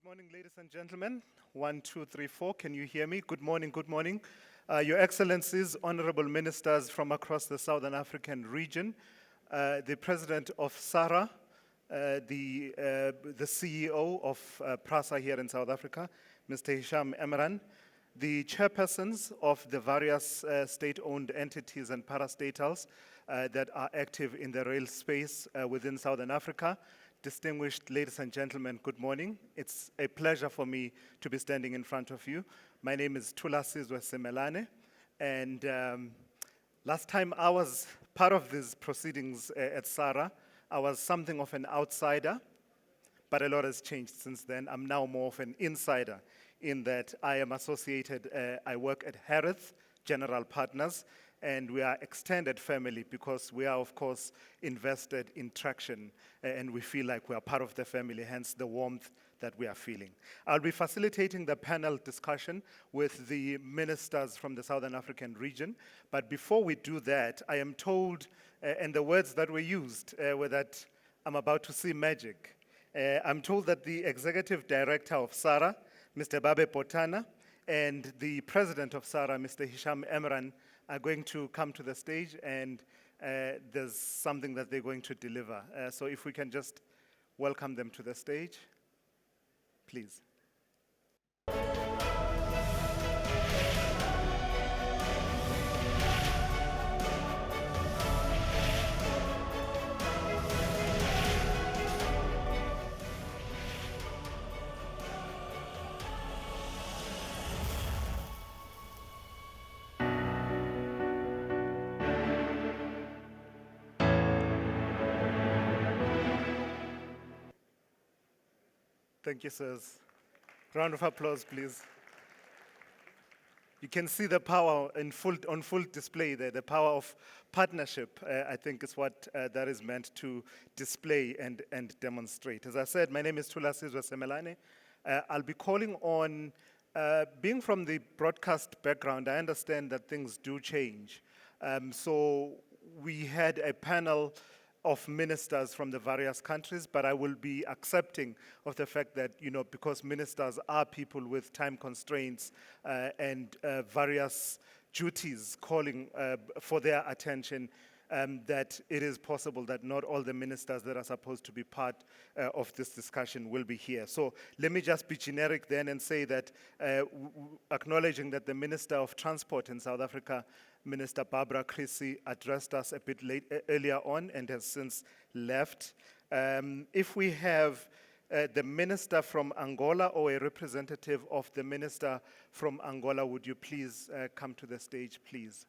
Morning, ladies and gentlemen. 1, 2, 3, 4. Can you hear me? Good morning, good morning. Your Excellencies, honorable ministers from across the Southern African region, the President of SARA, the CEO of PRASA here in South Africa, Mr. Hisham Emran, the chairpersons of the various state-owned entities and parastatals that are active in the rail space within Southern Africa. Distinguished ladies and gentlemen, good morning. It's a pleasure for me to be standing in front of you. My name is Thulasizwe Semelane, and last time I was part of these proceedings at SARA, I was something of an outsider, but a lot has changed since then. I'm now more of an insider in that I am associated, I work at Harith General Partners, and we are extended family because we are, of course, invested in traction, and we feel like we are part of the family, hence the warmth that we are feeling. I'll be facilitating the panel discussion with the ministers from the Southern African region, but before we do that, I am told, and the words that were used were that I'm about to see magic. I'm told that the Executive Director of SARA, Mr. Babe Potana, and the President of SARA, Mr. Hisham Emran, are going to come to the stage, and there's something that they're going to deliver. So if we can just welcome them to the stage, please. Thank you, sirs. Round of applause, please. You can see the power on full display there. The power of partnership, I think, is what that is meant to display and demonstrate. As I said, my name is Thulasizwe Semelane. I'll be calling on, being from the broadcast background, I understand that things do change. So we had a panel of ministers from the various countries, but I will be accepting of the fact that, you know, because ministers are people with time constraints and various duties calling for their attention, that it is possible that not all the ministers that are supposed to be part of this discussion will be here. So let me just be generic then and say that acknowledging that the Minister of Transport in South Africa, Minister Barbara Creecy, addressed us a bit earlier on and has since left. If we have the minister from Angola or a representative of the minister from Angola, would you please come to the stage, please?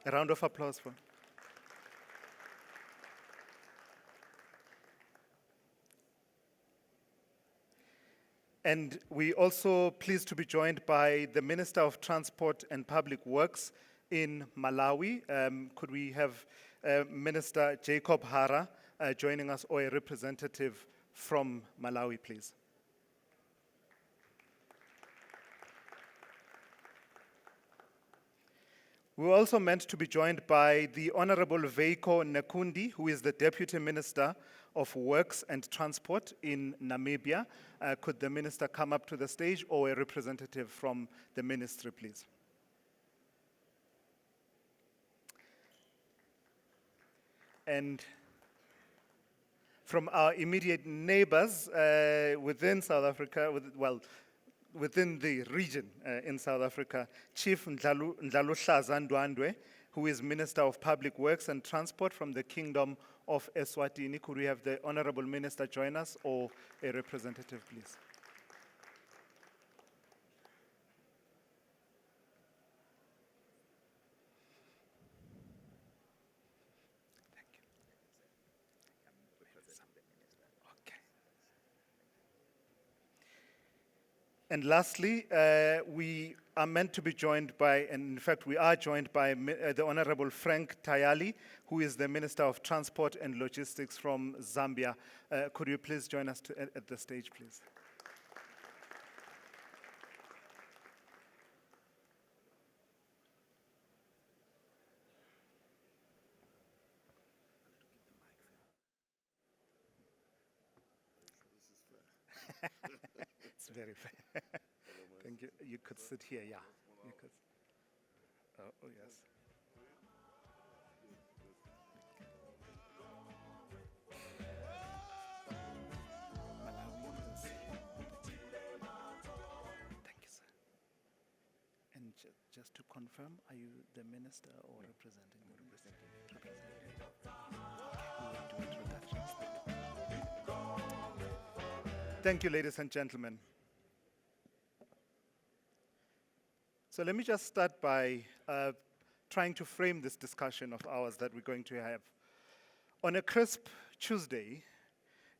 A round of applause for. And we also pleased to be joined by the Minister of Transport and Public Works in Malawi. Could we have Minister Jacob Hara joining us, or a representative from Malawi, please? We were also meant to be joined by the Honorable Veiko Nekundi, who is the Deputy Minister of Works and Transport in Namibia. Could the minister come up to the stage, or a representative from the ministry, please? And from our immediate neighbors within South Africa, within the region in South Africa, Chief Ndlaluhlaza Ndwandwe, who is Minister of Public Works and Transport from the Kingdom of Eswatini. Could we have the Honorable Minister join us, or a representative, please? Thank you. Okay. And lastly, we are meant to be joined by, and in fact we are joined by the Honorable Frank Tayali, who is the Minister of Transport and Logistics from Zambia. Could you please join us at the stage, please? It's very fair. Thank you. You could sit here, yeah. You could. Oh, yes. Malawi is- Thank you, sir. And just to confirm, are you the minister or representing? Representing. Okay, we will do introductions then. Thank you, ladies and gentlemen. So let me just start by trying to frame this discussion of ours that we're going to have. On a crisp Tuesday,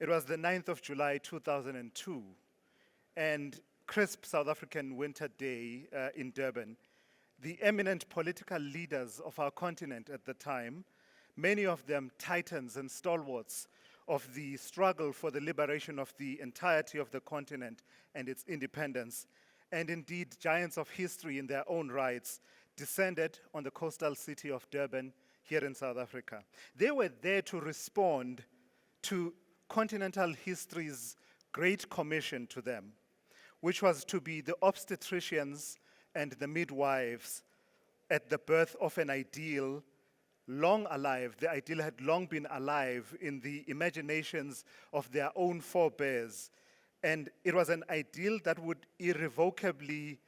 it was the 9th of July 2002, and crisp South African winter day in Durban. The eminent political leaders of our continent at the time, many of them titans and stalwarts of the struggle for the liberation of the entirety of the continent and its independence, and indeed giants of history in their own rights, descended on the coastal city of Durban here in South Africa. They were there to respond to continental history's great commission to them, which was to be the obstetricians and the midwives at the birth of an ideal long alive. The ideal had long been alive in the imaginations of their own forebears. And it was an ideal that would irrevocably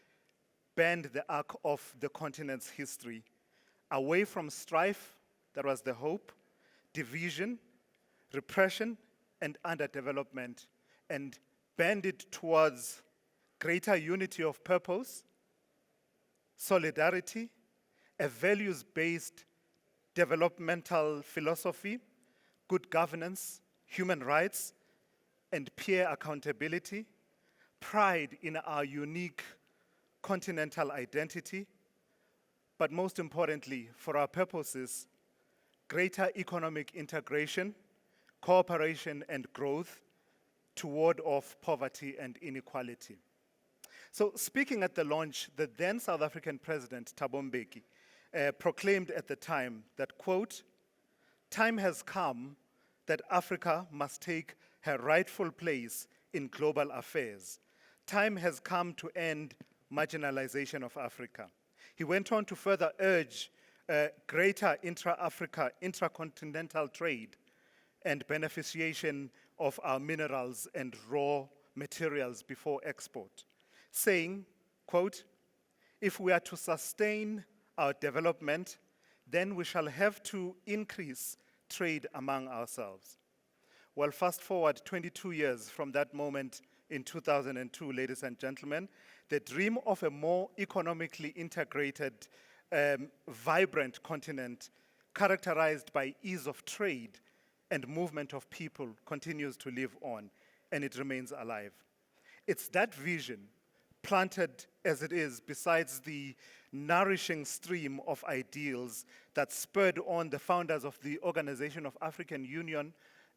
bend the arc of the continent's history. Away from strife, that was the hope, division, repression, and underdevelopment, and bend it towards greater unity of purpose, solidarity, a values-based developmental philosophy, good governance, human rights, and peer accountability, pride in our unique continental identity, but most importantly, for our purposes, greater economic integration, cooperation, and growth to ward off poverty and inequality. So speaking at the launch, the then South African President, Thabo Mbeki, proclaimed at the time that, quote, "Time has come that Africa must take her rightful place in global affairs. Time has come to end marginalization of Africa." He went on to further urge greater intra-Africa, intracontinental trade and beneficiation of our minerals and raw materials before export, saying, quote, "If we are to sustain our development, then we shall have to increase trade among ourselves." Well, fast forward 22 years from that moment in 2002, ladies and gentlemen, the dream of a more economically integrated, vibrant continent characterized by ease of trade and movement of people continues to live on, and it remains alive. It's that vision, planted as it is besides the nourishing stream of ideals that spurred on the founders of the Organization of African Union,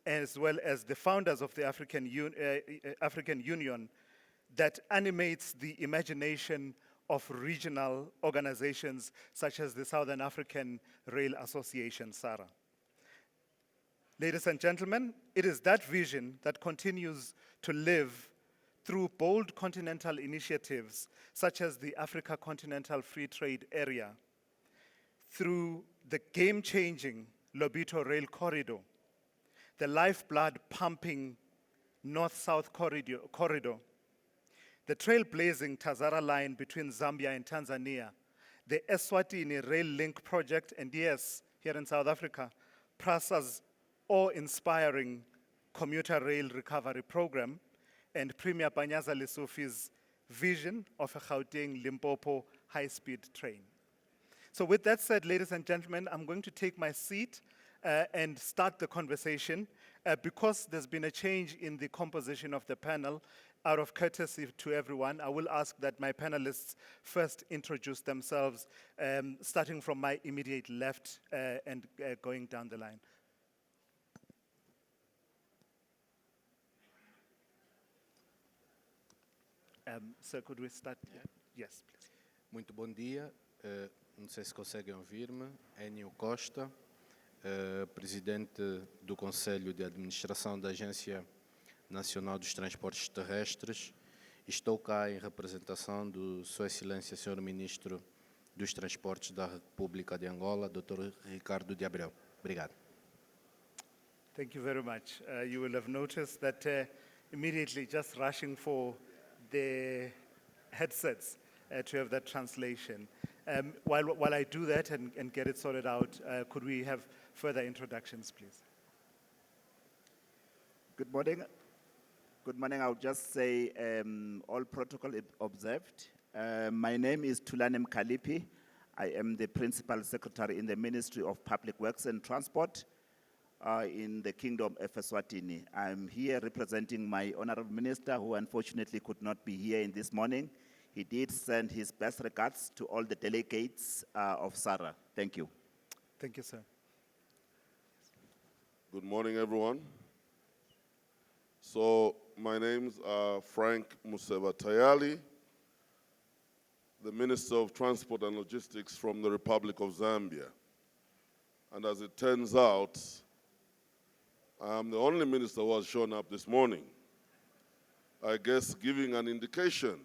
as well as the founders of the African Union, that animates the imagination of regional organizations such as the Southern African Rail Association, SARA. Ladies and gentlemen, it is that vision that continues to live through bold continental initiatives such as the Africa Continental Free Trade Area, through the game-changing Lobito Rail Corridor, the lifeblood pumping North-South corridor, the trailblazing Tazara line between Zambia and Tanzania, the Eswatini Rail Link project, and yes, here in South Africa, PRASA's awe-inspiring commuter rail recovery program, and Premier Panyaza Lesufi's vision of a Gauteng-Limpopo high-speed train. So with that said, ladies and gentlemen, I'm going to take my seat and start the conversation. Because there's been a change in the composition of the panel, out of courtesy to everyone, I will ask that my panelists first introduce themselves, starting from my immediate left and going down the line. So could we start? Yeah. Yes, please. Muito bom dia. Não sei se conseguem ouvir-me. Enio Costa, presidente do Conselho de Administração da Agência Nacional dos Transportes Terrestres e estou cá em representação do Sua Excelência Senhor Ministro dos Transportes da República de Angola, Dr. Ricardo de Abreu. Obrigado. Thank you very much. You will have noticed that immediately just rushing for the headsets to have that translation. While I do that and get it sorted out, could we have further introductions, please? Good morning. Good morning. I'll just say all protocol observed. My name is Thulane Mkhaliphi. I am the Principal Secretary in the Ministry of Public Works and Transport in the Kingdom of Eswatini. I'm here representing my Honorable Minister, who unfortunately could not be here in this morning. He did send his best regards to all the delegates of SARA. Thank you. Thank you, sir. Good morning, everyone. So, my name's Frank Museva Tayali, the Minister of Transport and Logistics from the Republic of Zambia. And as it turns out, I'm the only minister who has shown up this morning. I guess giving an indication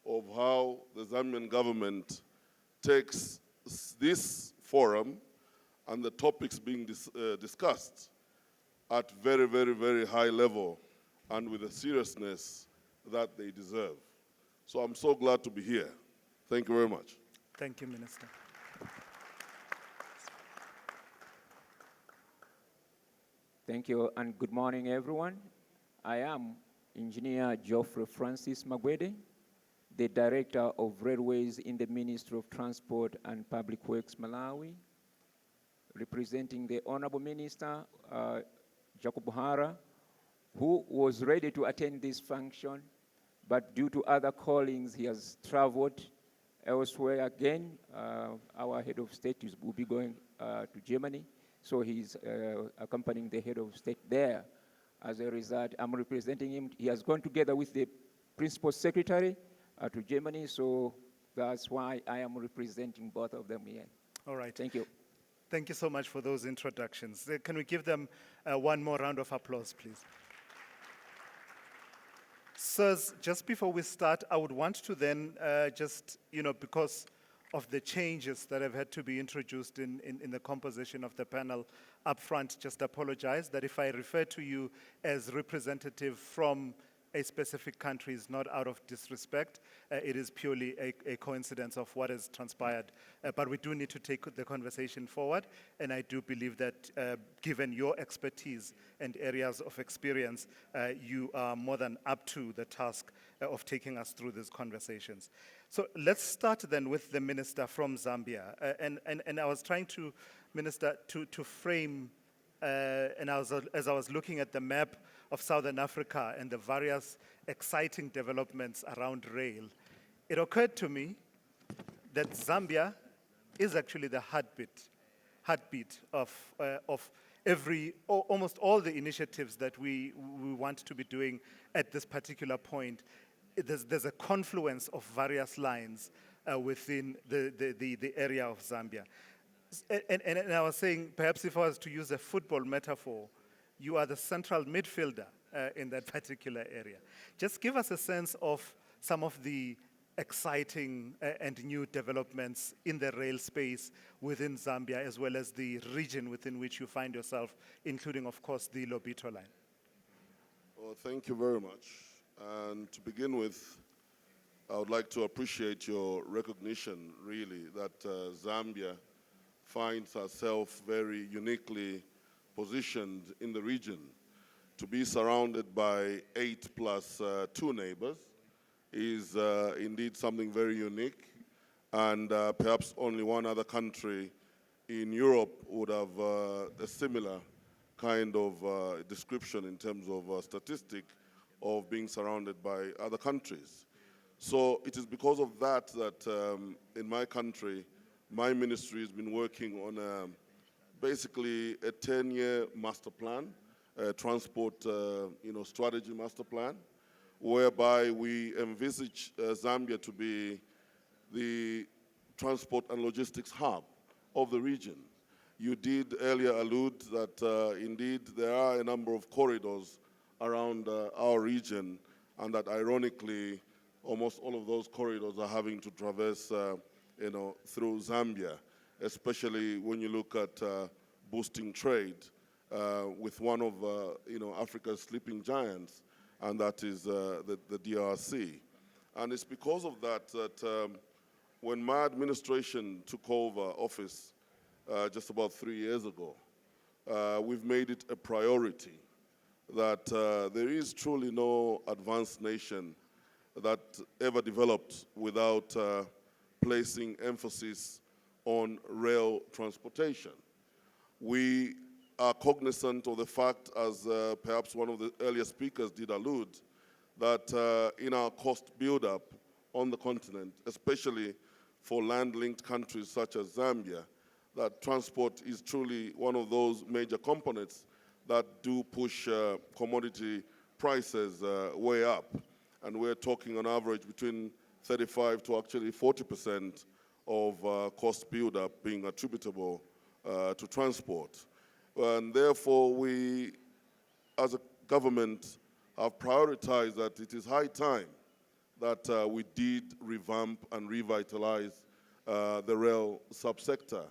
of how the Zambian government takes this forum and the topics being discussed at very, very, very high level and with the seriousness that they deserve. So I'm so glad to be here. Thank you very much. Thank you, Minister. Thank you, and good morning, everyone. I am Engineer Geoffrey Francis Magwede, the Director of Railways in the Ministry of Transport and Public Works, Malawi, representing the Honorable Minister, Jacob Hara, who was ready to attend this function, but due to other callings, he has traveled elsewhere again. Our head of state will be going to Germany, so he's accompanying the head of state there. As a result, I'm representing him. He has gone together with the principal secretary to Germany, so that's why I am representing both of them here. All right. Thank you. Thank you so much for those introductions. Can we give them one more round of applause, please? Sirs, just before we start, I would want to then because of the changes that have had to be introduced in the composition of the panel up front, just apologize that if I refer to you as representative from a specific country is not out of disrespect. It is purely a coincidence of what has transpired. But we do need to take the conversation forward, and I do believe that given your expertise and areas of experience, you are more than up to the task of taking us through these conversations. So let's start then with the minister from Zambia. And I was trying to, Minister, to frame, as I was looking at the map of Southern Africa and the various exciting developments around rail, it occurred to me that Zambia is actually the heartbeat of almost all the initiatives that we want to be doing at this particular point. There's a confluence of various lines within the area of Zambia. And I was saying, perhaps if I was to use a football metaphor, you are the central midfielder in that particular area. Just give us a sense of some of the exciting and new developments in the rail space within Zambia, as well as the region within which you find yourself, including, of course, the Lobito line. Well, thank you very much. And to begin with, I would like to appreciate your recognition, really, that Zambia finds herself very uniquely positioned in the region. To be surrounded by 8+2 neighbors is indeed something very unique, and perhaps only one other country in Europe would have a similar kind of description in terms of statistic of being surrounded by other countries. So it is because of that that in my country, my ministry has been working on basically a 10-year master plan, transport strategy master plan, whereby we envisage Zambia to be the transport and logistics hub of the region. You did earlier allude that indeed there are a number of corridors around our region, and that ironically, almost all of those corridors are having to traverse, through Zambia, especially when you look at boosting trade with one of, Africa's sleeping giants, and that is the DRC. And it's because of that when my administration took over office just about 3 years ago, we've made it a priority that there is truly no advanced nation that ever developed without placing emphasis on rail transportation. We are cognizant of the fact, as perhaps one of the earlier speakers did allude, that in our cost buildup on the continent, especially for land-linked countries such as Zambia, that transport is truly one of those major components that do push commodity prices way up. And we're talking on average between 35 to actually 40% of cost buildup being attributable to transport. And therefore, we, as a government, have prioritized that it is high time that we did revamp and revitalize the rail subsector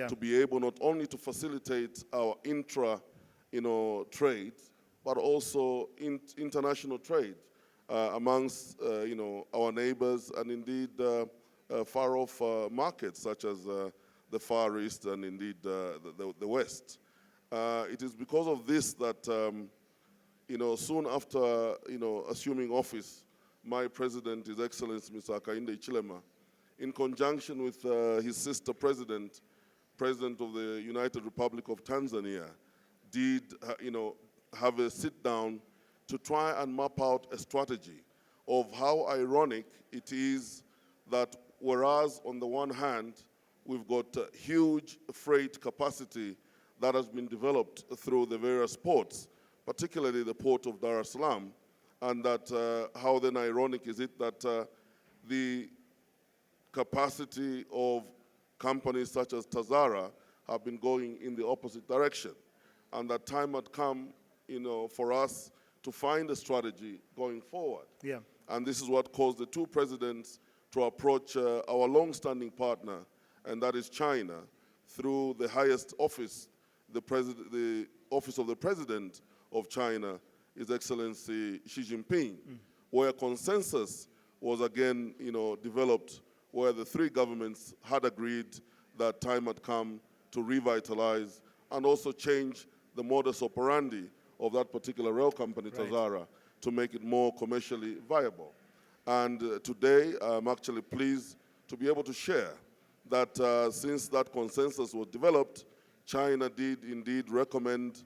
to be able not only to facilitate our trade, but also international trade amongst our neighbors and indeed far-off markets such as the Far East and indeed the West. It is because of this that soon after assuming office, my president, His Excellency Mr. Hakainde Hichilema, in conjunction with his sister president of the United Republic of Tanzania, did have a sit down to try and map out a strategy of how ironic it is that whereas on the one hand we've got huge freight capacity that has been developed through the various ports, particularly the port of Dar es Salaam, and that how then ironic is it that the capacity of companies such as SARA have been going in the opposite direction, and that time had come, for us to find a strategy going forward. Yeah. And this is what caused the two presidents to approach our long-standing partner, and that is China, through the highest office, the office of the president of China, His Excellency Xi Jinping, where consensus was again, developed, where the three governments had agreed that time had come to revitalize and also change the modus operandi of that particular rail company, SARA, to make it more commercially viable. And today, I'm actually pleased to be able to share that since that consensus was developed, China did indeed recommend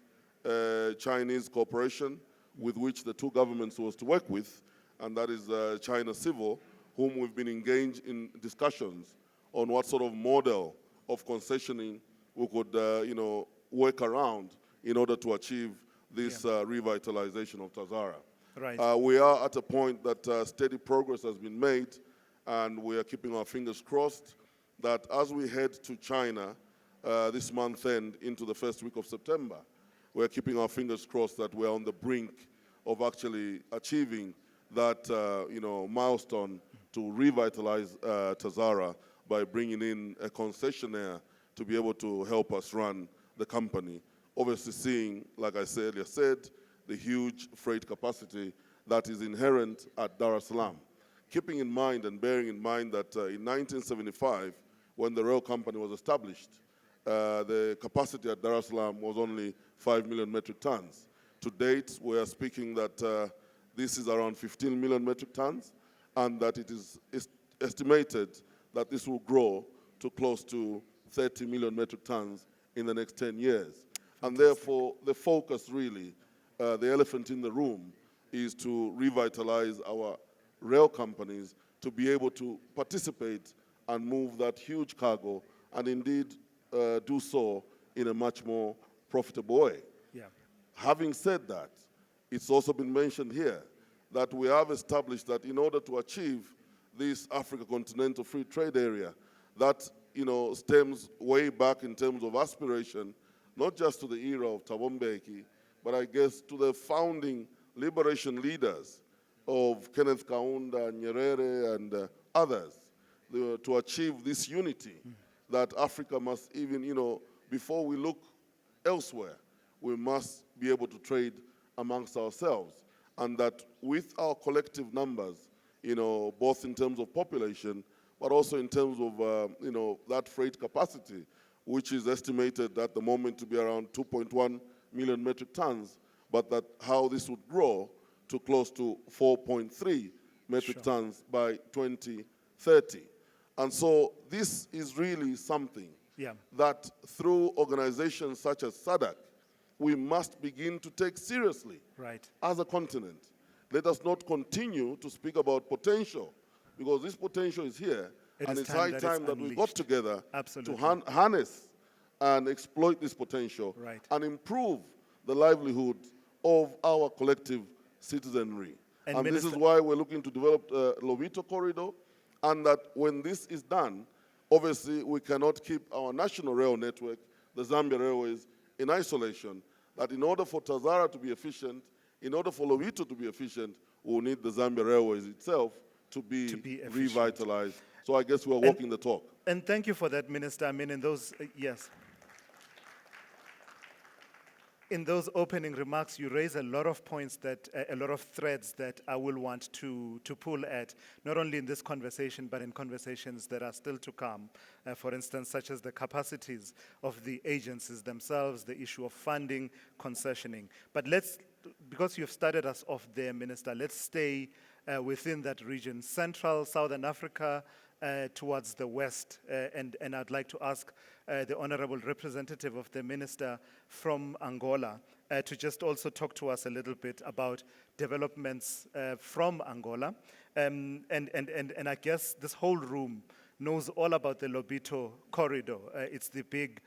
Chinese cooperation with which the two governments was to work with, and that is China Civil, whom we've been engaged in discussions on what sort of model of concessioning we could, work around in order to achieve this revitalization of SARA. Right. We are at a point that steady progress has been made, and we are keeping our fingers crossed that as we head to China this month end into the first week of September, we're keeping our fingers crossed that we're on the brink of actually achieving that milestone to revitalize SARA by bringing in a concessionaire to be able to help us run the company. Obviously seeing, like I said, the huge freight capacity that is inherent at Dar es Salaam. Keeping in mind and bearing in mind that in 1975, when the rail company was established, the capacity at Dar es Salaam was only 5 million metric tons. To date, we are speaking that this is around 15 million metric tons, and that it is estimated that this will grow to close to 30 million metric tons in the next 10 years. And therefore, the focus really, the elephant in the room, is to revitalize our rail companies to be able to participate and move that huge cargo, and indeed do so in a much more profitable way. Yeah. Having said that, it's also been mentioned here that we have established that in order to achieve this Africa Continental Free Trade Area, that stems way back in terms of aspiration, not just to the era of Thabo Mbeki, but I guess to the founding liberation leaders of Kenneth Kaunda, Nyerere, and others to achieve this unity that Africa must even, before we look elsewhere, we must be able to trade amongst ourselves. And that with our collective numbers, both in terms of population, but also in terms of, that freight capacity, which is estimated at the moment to be around 2.1 million metric tons, but that how this would grow to close to 4.3 metric tons by 2030. And so this is really something that through organizations such as SADC, we must begin to take seriously as a continent. Let us not continue to speak about potential, because this potential is here, and it's high time that we got together to harness and exploit this potential and improve the livelihood of our collective citizenry. And this is why we're looking to develop a Lobito corridor, and that when this is done, obviously we cannot keep our national rail network, the Zambia Railways, in isolation, that in order for SARA to be efficient, in order for Lobito to be efficient, we'll need the Zambia Railways itself to be revitalized. So I guess we're walking the talk. And thank you for that, Minister. I mean, in those, in those opening remarks, you raise a lot of points that, a lot of threads that I will want to pull at, not only in this conversation, but in conversations that are still to come. For instance, such as the capacities of the agencies themselves, the issue of funding, concessioning. But let's, because you've started us off there, Minister, let's stay within that region, Central, Southern Africa, towards the west. And I'd like to ask the honorable representative of the minister from Angola to just also talk to us a little bit about developments from Angola. And I guess this whole room knows all about the Lobito corridor. It's the big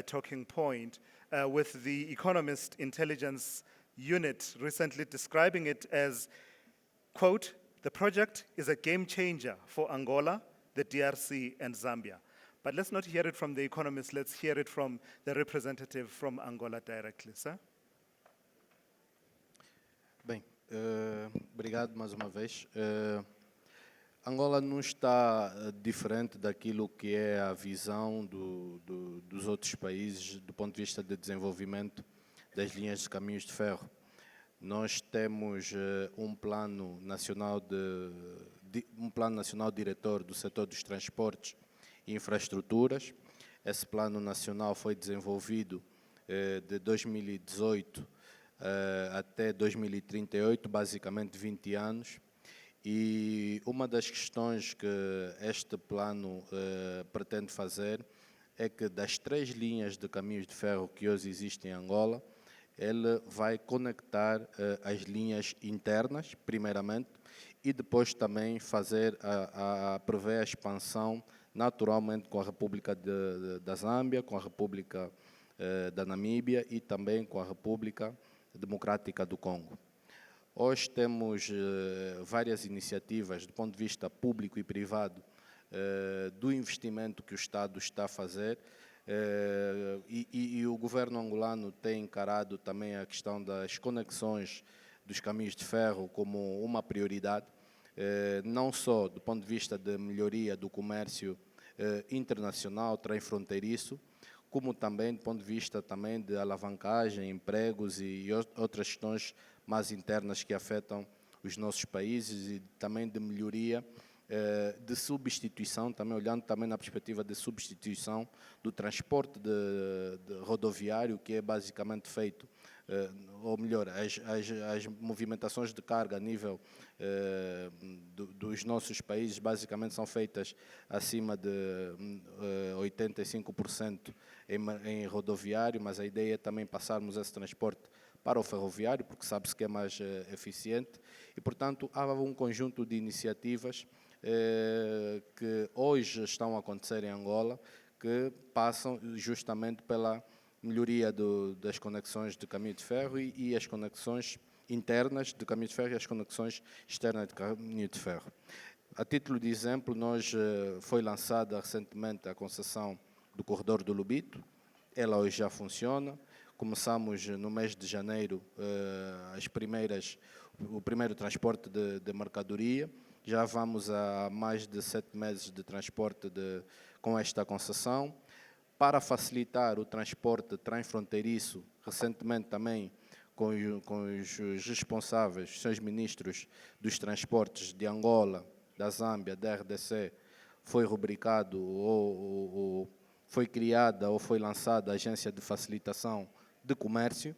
talking point, with the Economist Intelligence Unit recently describing it as, quote, "The project is a game changer for Angola, the DRC, and Zambia." But let's not hear it from the economists, let's hear it from the representative from Angola directly, sir. Bem, obrigado mais uma vez. Angola não está diferente daquilo que é a visão dos outros países do ponto de vista de desenvolvimento das linhas de caminhos de ferro. Nós temos um plano nacional diretor do setor dos transportes e infraestruturas. Esse plano nacional foi desenvolvido de 2018 até 2038, basicamente 20 anos. E uma das questões que este plano pretende fazer é que das 3 linhas de caminhos de ferro que hoje existem em Angola, ele vai conectar as linhas internas, primeiramente, e depois também fazer prever a expansão naturalmente com a República da Zâmbia, com a República da Namíbia e também com a República Democrática do Congo. Hoje temos várias iniciativas do ponto de vista público e privado do investimento que o Estado está a fazer, e o governo angolano tem encarado também a questão das conexões dos caminhos de ferro como uma prioridade, não só do ponto de vista de melhoria do comércio internacional, transfronteiriço, como também do ponto de vista também de alavancagem, empregos e outras questões mais internas que afetam os nossos países, e também de melhoria de substituição, também olhando também na perspectiva de substituição do transporte de rodoviário, que é basicamente feito, ou melhor, as movimentações de carga a nível dos nossos países basicamente são feitas acima de 85% em rodoviário, mas a ideia é também passarmos esse transporte para o ferroviário, porque sabe-se que é mais eficiente, e portanto há um conjunto de iniciativas que hoje estão a acontecer em Angola, que passam justamente pela melhoria das conexões de caminho de ferro e as conexões internas de caminho de ferro e as conexões externas de caminho de ferro. A título de exemplo, foi lançada recentemente a concessão do corredor do Lobito. Ela hoje já funciona. começamos no mês de janeiro o primeiro transporte de mercadoria. Já vamos a mais de 7 meses de transporte com esta concessão. Para facilitar o transporte transfronteiriço, recentemente também com os responsáveis, são os ministros dos transportes de Angola, da Zâmbia, da RDC, foi rubricado ou foi criada ou foi lançada a Agência de Facilitação de Comércio,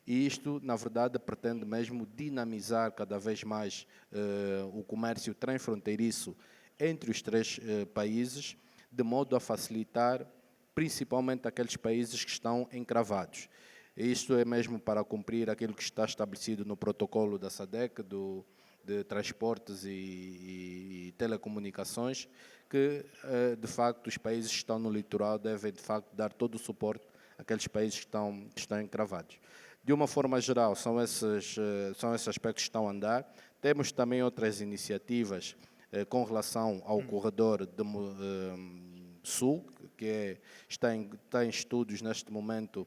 e isto, na verdade, pretende mesmo dinamizar cada vez mais o comércio transfronteiriço entre os 3 países, de modo a facilitar principalmente aqueles países que estão encravados. Isto é mesmo para cumprir aquilo que está estabelecido no protocolo da SADC, de transportes e telecomunicações, que, de facto, os países que estão no litoral devem, de facto, dar todo o suporte àqueles países que estão encravados. De uma forma geral, são esses aspectos que estão a andar. Temos também outras iniciativas com relação ao corredor sul, que está em estudos neste momento,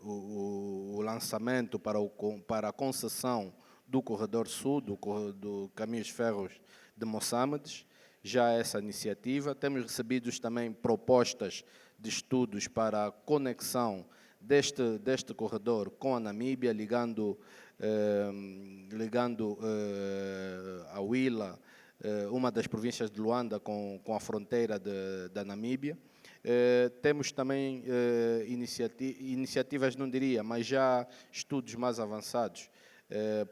o lançamento para a concessão do corredor sul, do Caminhos Ferros de Moçambique. Já essa iniciativa. Temos recebido também propostas de estudos para a conexão deste corredor com a Namíbia, ligando a Huila, uma das províncias de Luanda, com a fronteira da Namíbia. Temos também iniciativas, não diria, mas já estudos mais avançados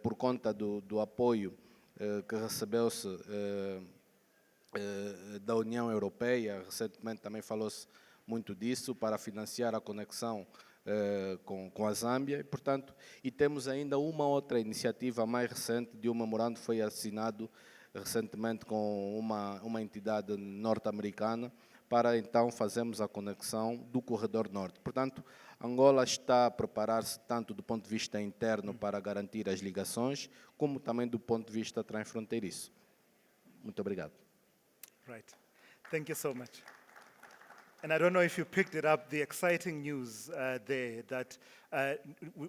por conta do apoio que recebeu-se da União Europeia. Recentemente também falou-se muito disso, para financiar a conexão com a Zâmbia, e, portanto, e temos ainda uma outra iniciativa mais recente, de um memorando que foi assinado recentemente com uma entidade norte-americana, para então fazermos a conexão do corredor norte. Portanto, Angola está a preparar-se tanto do ponto de vista interno para garantir as ligações, como também do ponto de vista transfronteiriço. Muito obrigado. Right. Thank you so much. And I don't know if you picked it up, the exciting news there, that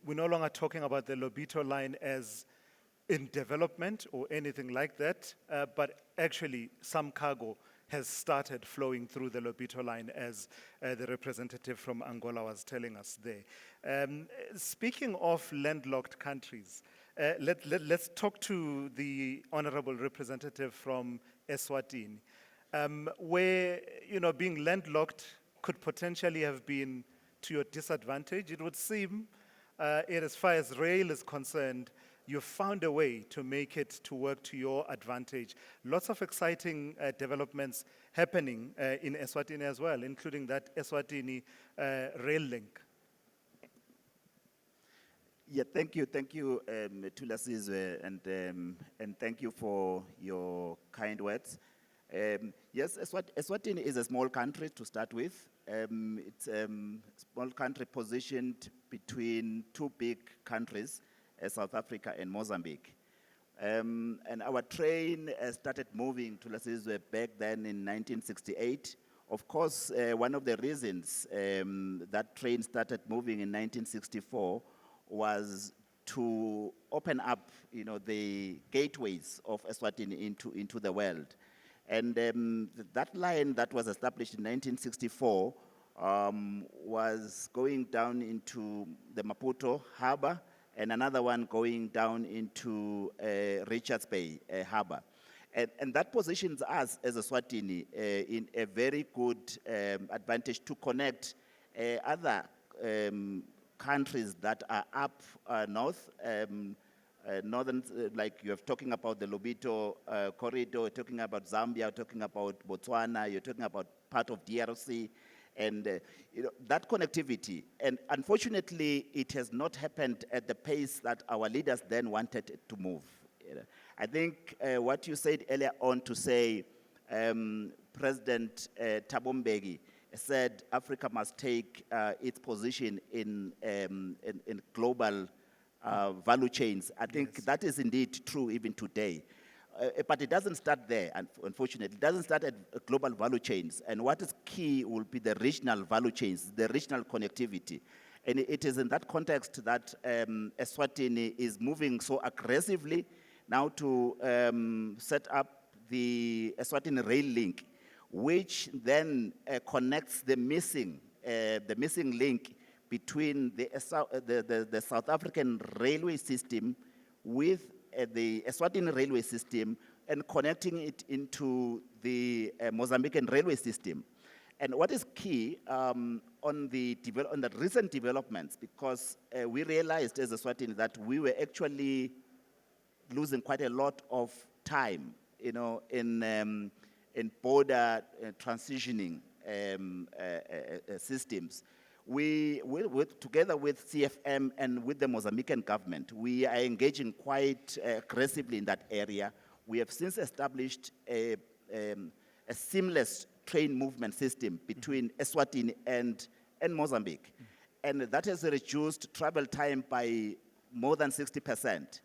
we're no longer talking about the Lobito line as in development or anything like that, but actually some cargo has started flowing through the Lobito line, as the representative from Angola was telling us there. Speaking of landlocked countries, let's talk to the honorable representative from Eswatini, where, being landlocked could potentially have been to your disadvantage. It would seem, as far as rail is concerned, you found a way to make it to work to your advantage. Lots of exciting developments happening in Eswatini as well, including that Eswatini rail link. Yeah, thank you, Tula Sizwe, and thank you for your kind words. Yes, Eswatini is a small country to start with. It's a small country positioned between 2 big countries, South Africa and Mozambique. And our train started moving to Lasizwe back then in 1968. Of course, one of the reasons that train started moving in 1964 was to open up, the gateways of Eswatini into the world. And that line that was established in 1964 was going down into the Maputo harbor, and another one going down into Richards Bay harbor. And that positions us as Eswatini in a very good advantage to connect other countries that are up north, northern, like you're talking about the Lobito corridor, you're talking about Zambia, you're talking about Botswana, you're talking about part of DRC, and that connectivity. And unfortunately, it has not happened at the pace that our leaders then wanted it to move. I think what you said earlier on to say, President Thabo Mbeki said Africa must take its position in global value chains. I think that is indeed true even today. but it doesn't start there, unfortunately. It doesn't start at global value chains. And what is key will be the regional value chains, the regional connectivity. And it is in that context that Eswatini is moving so aggressively now to set up the Eswatini rail link, which then connects the missing link between the South African railway system with the Eswatini railway system and connecting it into the Mozambican railway system. And what is key on the recent developments, because we realized as Eswatini that we were actually losing quite a lot of time, in border transitioning systems. We, together with CFM and with the Mozambican government, we are engaging quite aggressively in that area. We have since established a seamless train movement system between Eswatini and Mozambique. And that has reduced travel time by more than 60%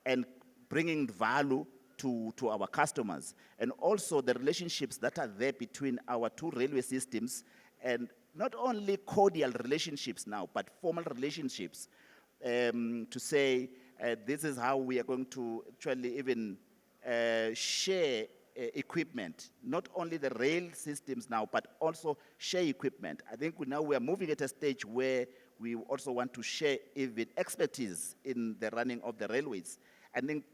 and bringing value to our customers. And also the relationships that are there between our two railway systems, and not only cordial relationships now, but formal relationships to say this is how we are going to actually even share equipment, not only the rail systems now, but also share equipment. I think we are moving at a stage where we also want to share even expertise in the running of the railways. I think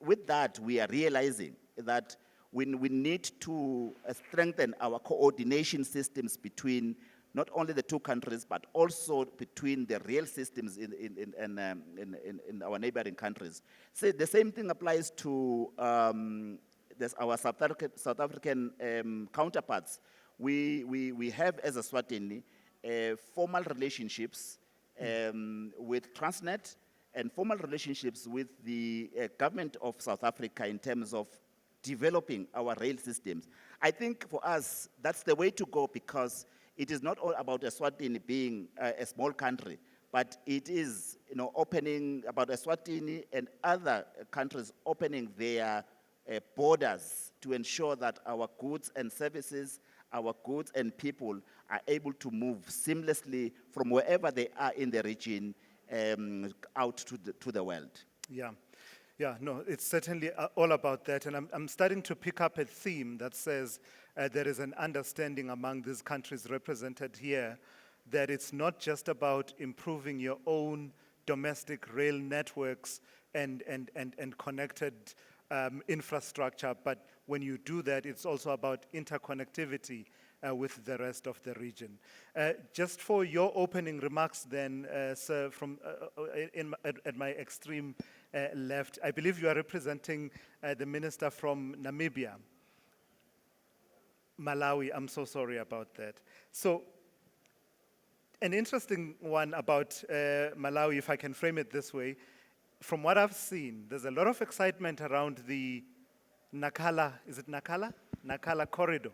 with that, we are realizing that we need to strengthen our coordination systems between not only the two countries, but also between the rail systems in our neighboring countries. So the same thing applies to our South African counterparts. We have, as Eswatini, formal relationships with Transnet and formal relationships with the government of South Africa in terms of developing our rail systems. I think for us, that's the way to go, because it is not all about Eswatini being a small country, but it is opening about Eswatini and other countries opening their borders to ensure that our goods and services, our goods and people are able to move seamlessly from wherever they are in the region out to the world. Yeah, no, it's certainly all about that. And I'm starting to pick up a theme that says there is an understanding among these countries represented here that it's not just about improving your own domestic rail networks and connected infrastructure, but when you do that, it's also about interconnectivity with the rest of the region. Just for your opening remarks then, sir, from at my extreme left, I believe you are representing the minister from Namibia. Malawi, I'm so sorry about that. So, an interesting one about Malawi, if I can frame it this way, from what I've seen, there's a lot of excitement around the Nacala, is it Nacala? Nacala corridor.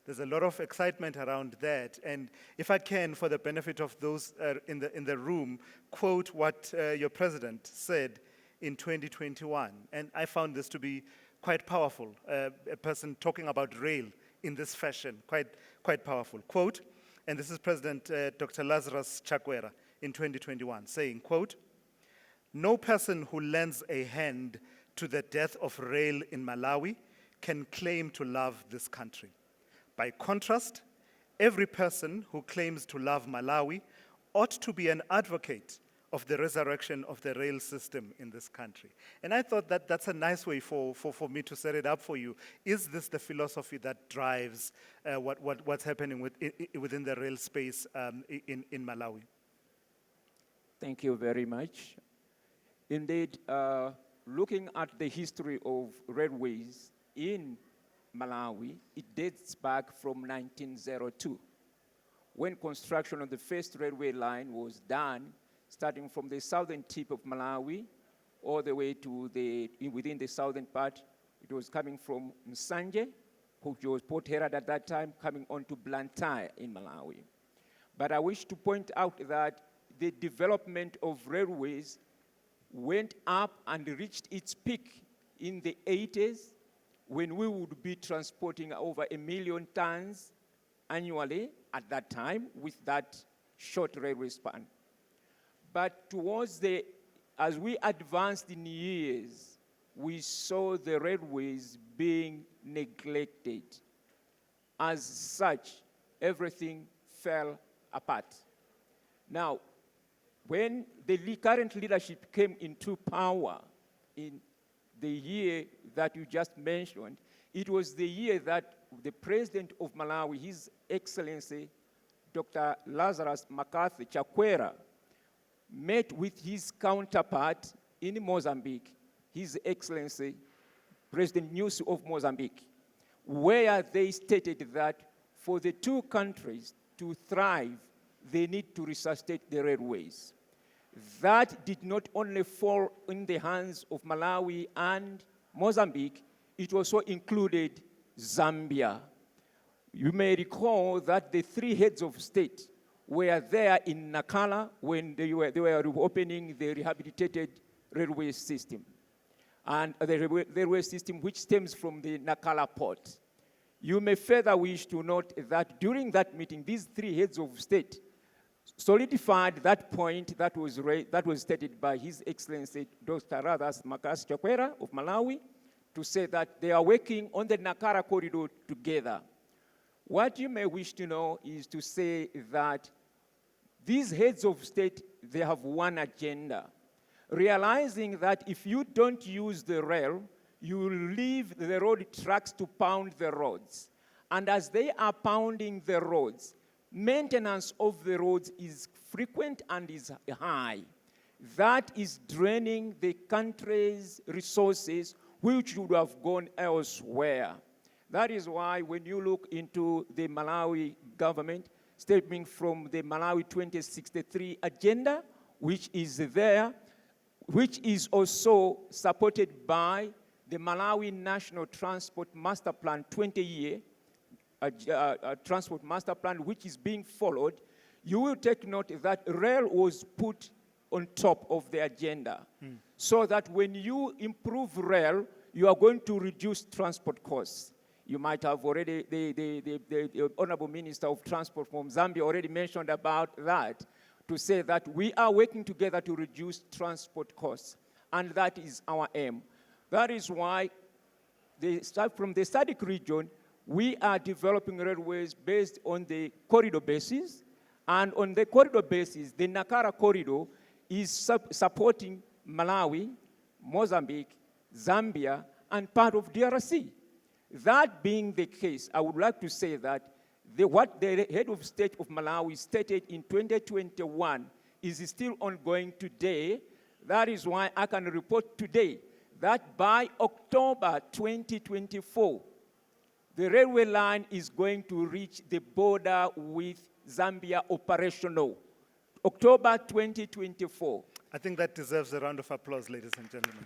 There's a lot of excitement around that. And if I can, for the benefit of those in the room, quote what your president said in 2021. And I found this to be quite powerful, a person talking about rail in this fashion, quite powerful. Quote, and this is President Dr. Lazarus Chakwera in 2021, saying, quote, "No person who lends a hand to the death of rail in Malawi can claim to love this country. By contrast, every person who claims to love Malawi ought to be an advocate of the resurrection of the rail system in this country." And I thought that that's a nice way for me to set it up for you. Is this the philosophy that drives what's happening within the rail space in Malawi? Thank you very much. Indeed, looking at the history of railways in Malawi, it dates back from 1902, when construction of the first railway line was done, starting from the southern tip of Malawi all the way to within the southern part. It was coming from Msanje, which was Port Herald at that time, coming on to Blantyre in Malawi. But I wish to point out that the development of railways went up and reached its peak in the 80s, when we would be transporting over 1 million tons annually at that time with that short railway span. But as we advanced in years, we saw the railways being neglected. As such, everything fell apart. Now, when the current leadership came into power in the year that you just mentioned, it was the year that the president of Malawi, His Excellency, Dr. Lazarus McCarthy Chakwera, met with his counterpart in Mozambique, His Excellency, President Nyusi of Mozambique, where they stated that for the two countries to thrive, they need to resuscitate the railways. That did not only fall in the hands of Malawi and Mozambique, it also included Zambia. You may recall that the three heads of state were there in Nacala when they were reopening the rehabilitated railway system, and the railway system which stems from the Nacala port. You may further wish to note that during that meeting, these three heads of state solidified that point that was stated by His Excellency Dr. Lazarus McCarthy Chakwera of Malawi, to say that they are working on the Nacala corridor together. What you may wish to know is to say that these heads of state, they have one agenda, realizing that if you don't use the rail, you will leave the road tracks to pound the roads. And as they are pounding the roads, maintenance of the roads is frequent and is high. That is draining the country's resources, which would have gone elsewhere. That is why when you look into the Malawi government, stemming from the Malawi 2063 agenda, which is there, which is also supported by the Malawi National Transport Master Plan 20-year Transport Master Plan, which is being followed, you will take note that rail was put on top of the agenda. So that when you improve rail, you are going to reduce transport costs. You might have already, the Honorable Minister of Transport from Zambia already mentioned about that, to say that we are working together to reduce transport costs, and that is our aim. That is why, from the SADC region, we are developing railways based on the corridor basis, and on the corridor basis, the Nacala corridor is supporting Malawi, Mozambique, Zambia, and part of DRC. That being the case, I would like to say that what the head of state of Malawi stated in 2021 is still ongoing today. That is why I can report today that by October 2024, the railway line is going to reach the border with Zambia operational. October 2024. I think that deserves a round of applause, ladies and gentlemen.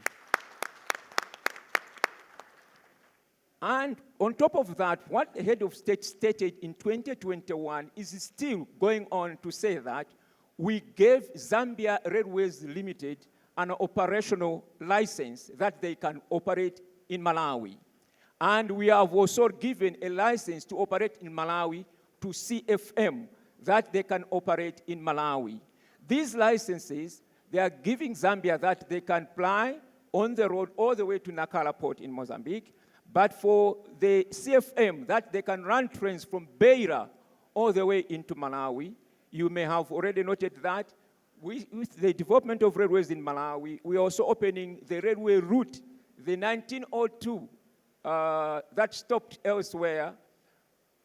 And on top of that, what the head of state stated in 2021 is still going on to say that we gave Zambia Railways Limited an operational license that they can operate in Malawi. And we have also given a license to operate in Malawi to CFM that they can operate in Malawi. These licenses, they are giving Zambia that they can fly on the road all the way to Nacala port in Mozambique, but for the CFM, that they can run trains from Beira all the way into Malawi. You may have already noted that with the development of railways in Malawi, we are also opening the railway route, the 1902, that stopped elsewhere.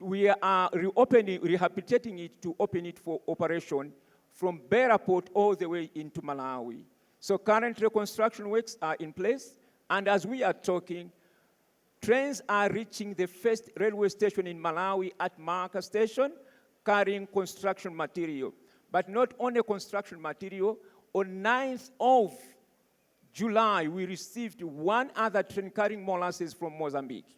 We are rehabilitating it to open it for operation from Beira port all the way into Malawi. So current reconstruction works are in place, and as we are talking, trains are reaching the first railway station in Malawi at Marker Station, carrying construction material. But not only construction material, on 9th of July, we received one other train carrying molasses from Mozambique.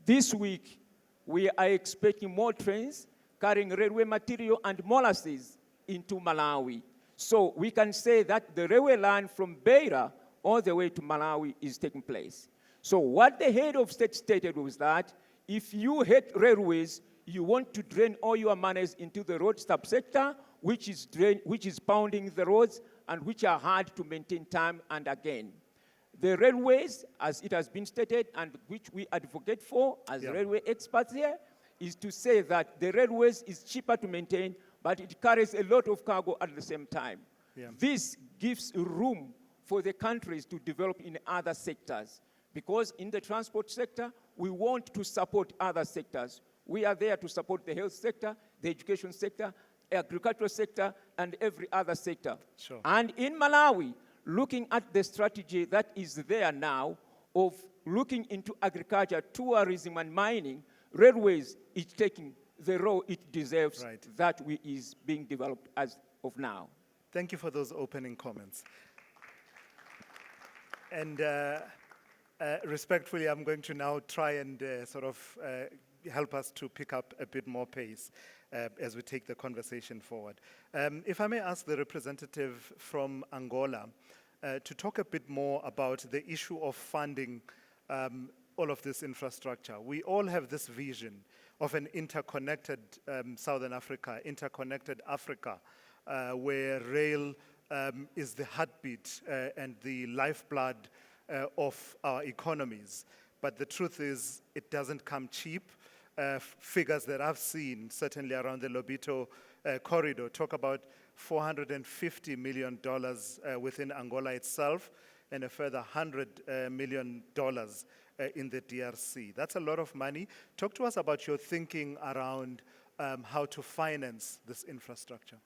This week, we are expecting more trains carrying railway material and molasses into Malawi. So we can say that the railway line from Beira all the way to Malawi is taking place. So what the head of state stated was that if you hate railways, you want to drain all your monies into the road subsector, which is pounding the roads and which are hard to maintain time and again. The railways, as it has been stated, and which we advocate for as railway experts here, is to say that the railways is cheaper to maintain, but it carries a lot of cargo at the same time. Yeah. This gives room for the countries to develop in other sectors. Because in the transport sector, we want to support other sectors. We are there to support the health sector, the education sector, agricultural sector, and every other sector. Sure. And in Malawi, looking at the strategy that is there now of looking into agriculture, tourism, and mining, railways is taking the role it deserves that is being developed as of now. Thank you for those opening comments. And respectfully, I'm going to now try and help us to pick up a bit more pace as we take the conversation forward. If I may ask the representative from Angola to talk a bit more about the issue of funding all of this infrastructure. We all have this vision of an interconnected Southern Africa, interconnected Africa, where rail is the heartbeat and the lifeblood of our economies. But the truth is, it doesn't come cheap. Figures that I've seen, certainly around the Lobito corridor, talk about $450 million within Angola itself, and a further $100 million in the DRC. That's a lot of money. Talk to us about your thinking around how to finance this infrastructure.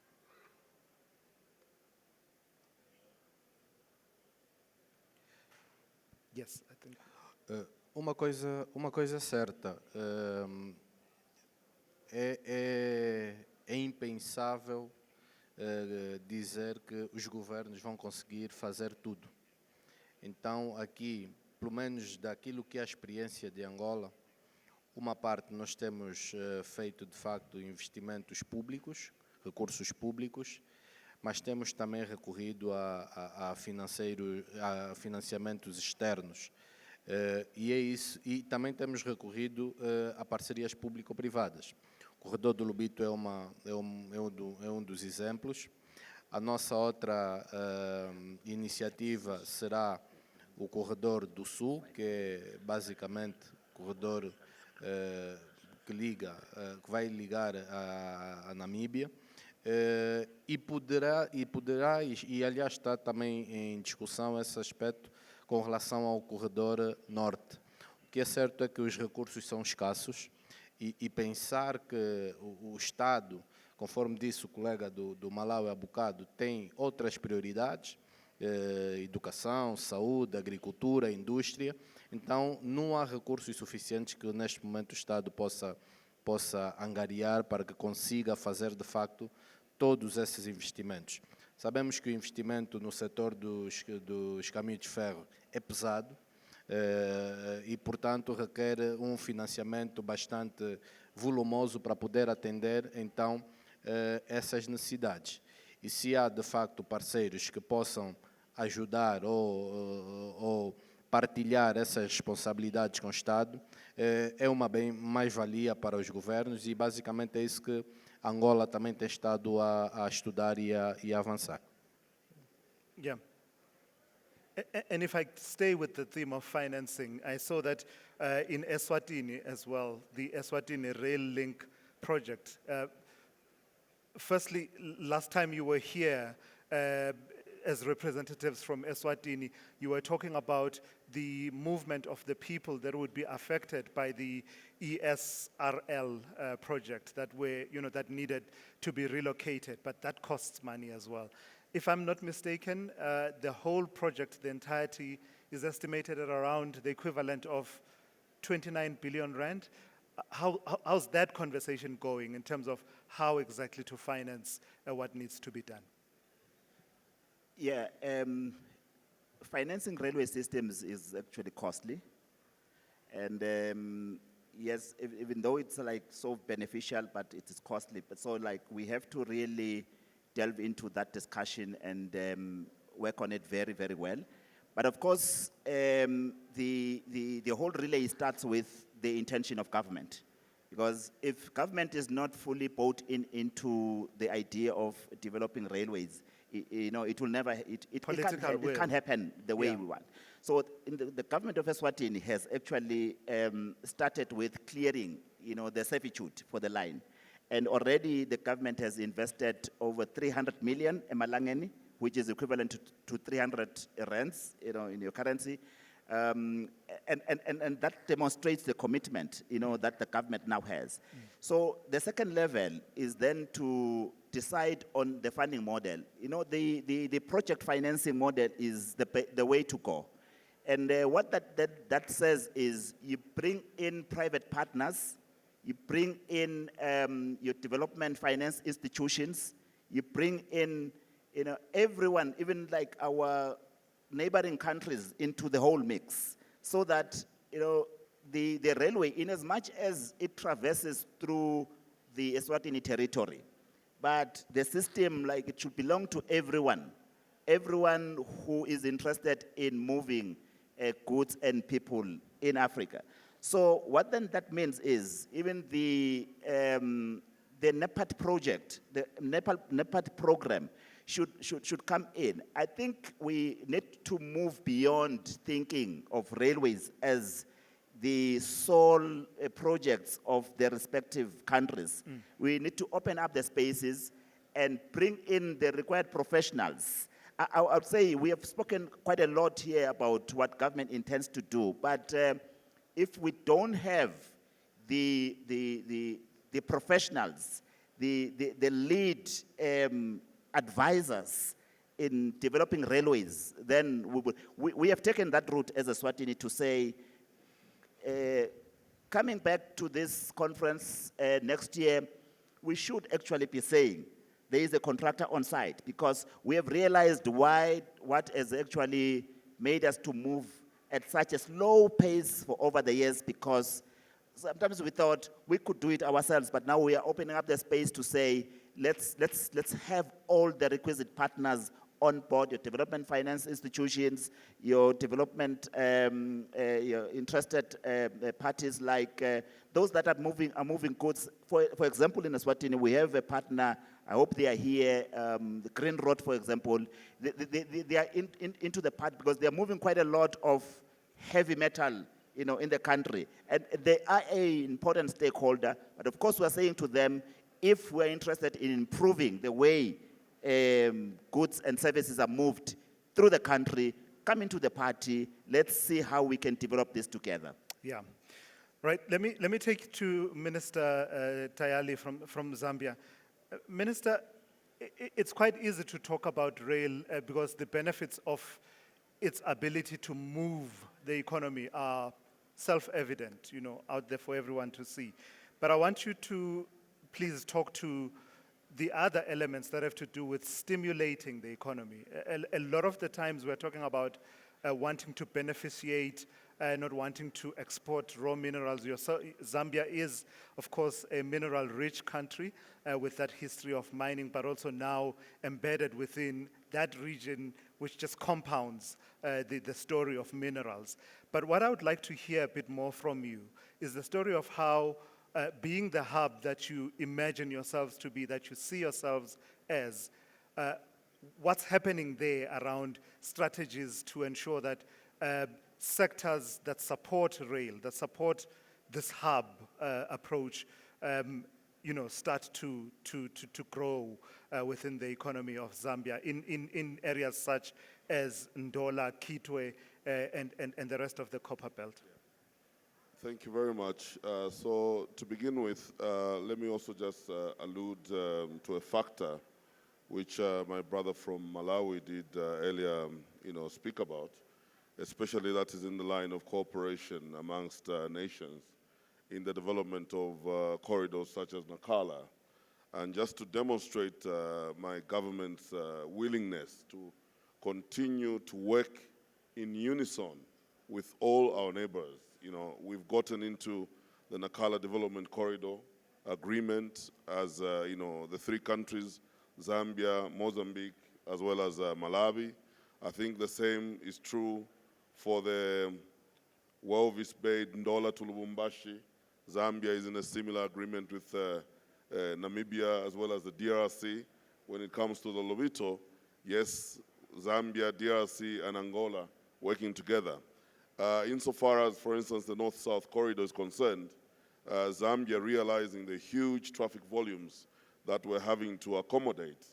Yes, I think. Uma coisa certa, é impensável dizer que os governos vão conseguir fazer tudo. Então, aqui, pelo menos daquilo que é a experiência de Angola, uma parte nós temos feito, de facto, investimentos públicos, recursos públicos, mas temos também recorrido a financiamentos externos. E é isso, e também temos recorrido a parcerias público-privadas. O corredor do Lobito é um dos exemplos. A nossa outra iniciativa será o corredor do Sul, que é basicamente o corredor que vai ligar a Namíbia. E aliás está também em discussão esse aspecto com relação ao corredor norte. O que é certo é que os recursos são escassos e pensar que o Estado, conforme disse o colega do Malawi há bocado, tem outras prioridades, educação, saúde, agricultura, indústria, então não há recursos suficientes que neste momento o Estado possa angariar para que consiga fazer de facto todos esses investimentos. Sabemos que o investimento no setor dos caminhos de ferro é pesado e, portanto, requer um financiamento bastante volumoso para poder atender, então, essas necessidades. E se há, de facto, parceiros que possam ajudar ou partilhar essas responsabilidades com o Estado, é uma mais-valia para os governos e, basicamente, é isso que Angola também tem estado a estudar e a avançar. Yeah. And if I stay with the theme of financing, I saw that in Eswatini as well, the Eswatini Rail Link project. Firstly, last time you were here, as representatives from Eswatini, you were talking about the movement of the people that would be affected by the ESRL project that needed to be relocated, but that costs money as well. If I'm not mistaken, the whole project, the entirety, is estimated at around the equivalent of 29 billion rand. How's that conversation going in terms of how exactly to finance what needs to be done? Yeah, financing railway systems is actually costly. And yes, even though it's like so beneficial, but it is costly. But so like we have to really delve into that discussion and work on it very, very well. But of course, the whole relay starts with the intention of government. Because if government is not fully bought into the idea of developing railways, it will never, it can't happen the way we want. So the government of Eswatini has actually started with clearing, the servitude for the line. And already the government has invested over 300 million emalangeni, which is equivalent to 300 rands, in your currency. And that demonstrates the commitment, that the government now has. So the second level is then to decide on the funding model. The project financing model is the way to go. And what that says is you bring in private partners, you bring in your development finance institutions, you bring in, everyone, even like our neighboring countries, into the whole mix, so that the railway, in as much as it traverses through the Eswatini territory, but the system, like, it should belong to everyone who is interested in moving goods and people in Africa. So what then that means is even the NEPAD project, the NEPAD program, should come in. I think we need to move beyond thinking of railways as the sole projects of the respective countries. We need to open up the spaces and bring in the required professionals. I would say we have spoken quite a lot here about what government intends to do, but if we don't have the professionals, the lead advisors in developing railways, then we have taken that route as a Swatini to say, coming back to this conference next year, we should actually be saying there is a contractor on site, because we have realized what has actually made us to move at such a slow pace for over the years, because sometimes we thought we could do it ourselves, but now we are opening up the space to say, let's have all the requisite partners on board, your development finance institutions, your development, your interested parties, like those that are moving goods. For example, in Eswatini, we have a partner, I hope they are here, the Green Road, for example. They are into the part because they are moving quite a lot of heavy metal, in the country. And they are an important stakeholder, but of course we are saying to them, if we're interested in improving the way goods and services are moved through the country, come into the party, let's see how we can develop this together. Yeah. Right, let me take you to Minister Tayali from Zambia. Minister, it's quite easy to talk about rail because the benefits of its ability to move the economy are self-evident, out there for everyone to see. But I want you to please talk to the other elements that have to do with stimulating the economy. A lot of the times we're talking about wanting to beneficiate, not wanting to export raw minerals. Zambia is, of course, a mineral-rich country with that history of mining, but also now embedded within that region, which just compounds the story of minerals. But what I would like to hear a bit more from you is the story of how being the hub that you imagine yourselves to be, that you see yourselves as, what's happening there around strategies to ensure that sectors that support rail, that support this hub approach, start to grow within the economy of Zambia in areas such as Ndola, Kitwe, and the rest of the Copper Belt. Thank you very much. So to begin with, let me also just allude to a factor which my brother from Malawi did earlier, speak about, especially that is in the line of cooperation amongst nations in the development of corridors such as Nakala. And just to demonstrate my government's willingness to continue to work in unison with all our neighbors. We've gotten into the Nakala Development Corridor agreement as, the three countries, Zambia, Mozambique, as well as Malawi. I think the same is true for the Walvis Bay, Ndola to Lubumbashi. Zambia is in a similar agreement with Namibia as well as the DRC. When it comes to the Lobito, yes, Zambia, DRC, and Angola working together. Insofar as, for instance, the North-South corridor is concerned, Zambia, realizing the huge traffic volumes that we're having to accommodate,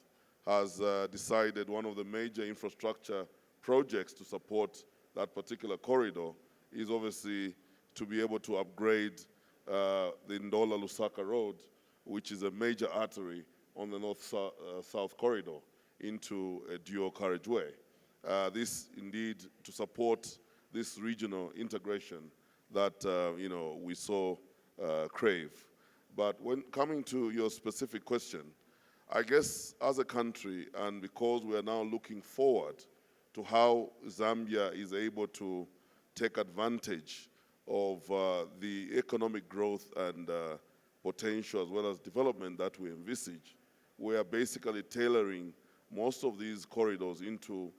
has decided one of the major infrastructure projects to support that particular corridor is obviously to be able to upgrade the Ndola-Lusaka Road, which is a major artery on the North-South corridor into a dual carriageway. This indeed to support this regional integration that we so crave. But when coming to your specific question, I guess as a country, and because we are now looking forward to how Zambia is able to take advantage of the economic growth and potential as well as development that we envisage, we are basically tailoring most of these corridors into,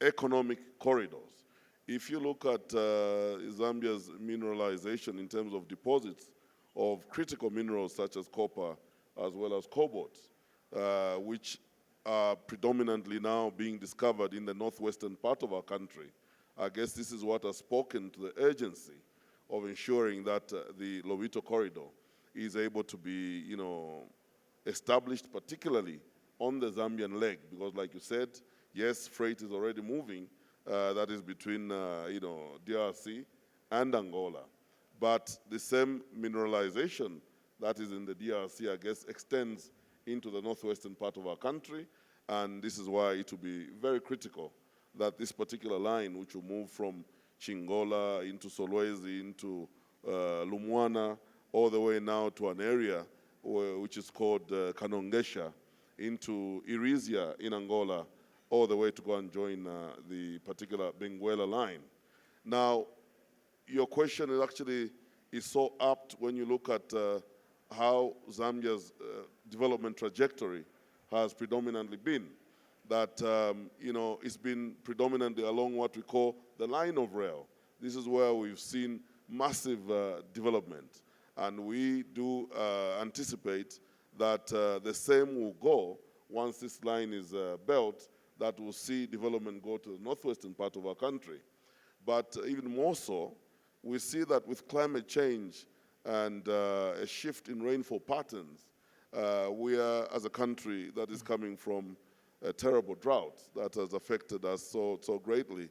economic corridors. If you look at Zambia's mineralization in terms of deposits of critical minerals such as copper as well as cobalt, which are predominantly now being discovered in the northwestern part of our country, I guess this is what has spoken to the urgency of ensuring that the Lobito corridor is able to be, established particularly on the Zambian leg, because like you said, yes, freight is already moving, that is between, DRC and Angola. But the same mineralization that is in the DRC, I guess, extends into the northwestern part of our country, and this is why it will be very critical that this particular line, which will move from Chingola into Solwezi, into Lumwana, all the way now to an area which is called Kanongesha, into Irisia in Angola, all the way to go and join the particular Benguela line. Now, your question is so apt when you look at how Zambia's development trajectory has predominantly been. That, it's been predominantly along what we call the line of rail. This is where we've seen massive development. And we do anticipate that the same will go once this line is built, that will see development go to the northwestern part of our country. But even more so, we see that with climate change and a shift in rainfall patterns, we are, as a country that is coming from a terrible drought that has affected us so greatly,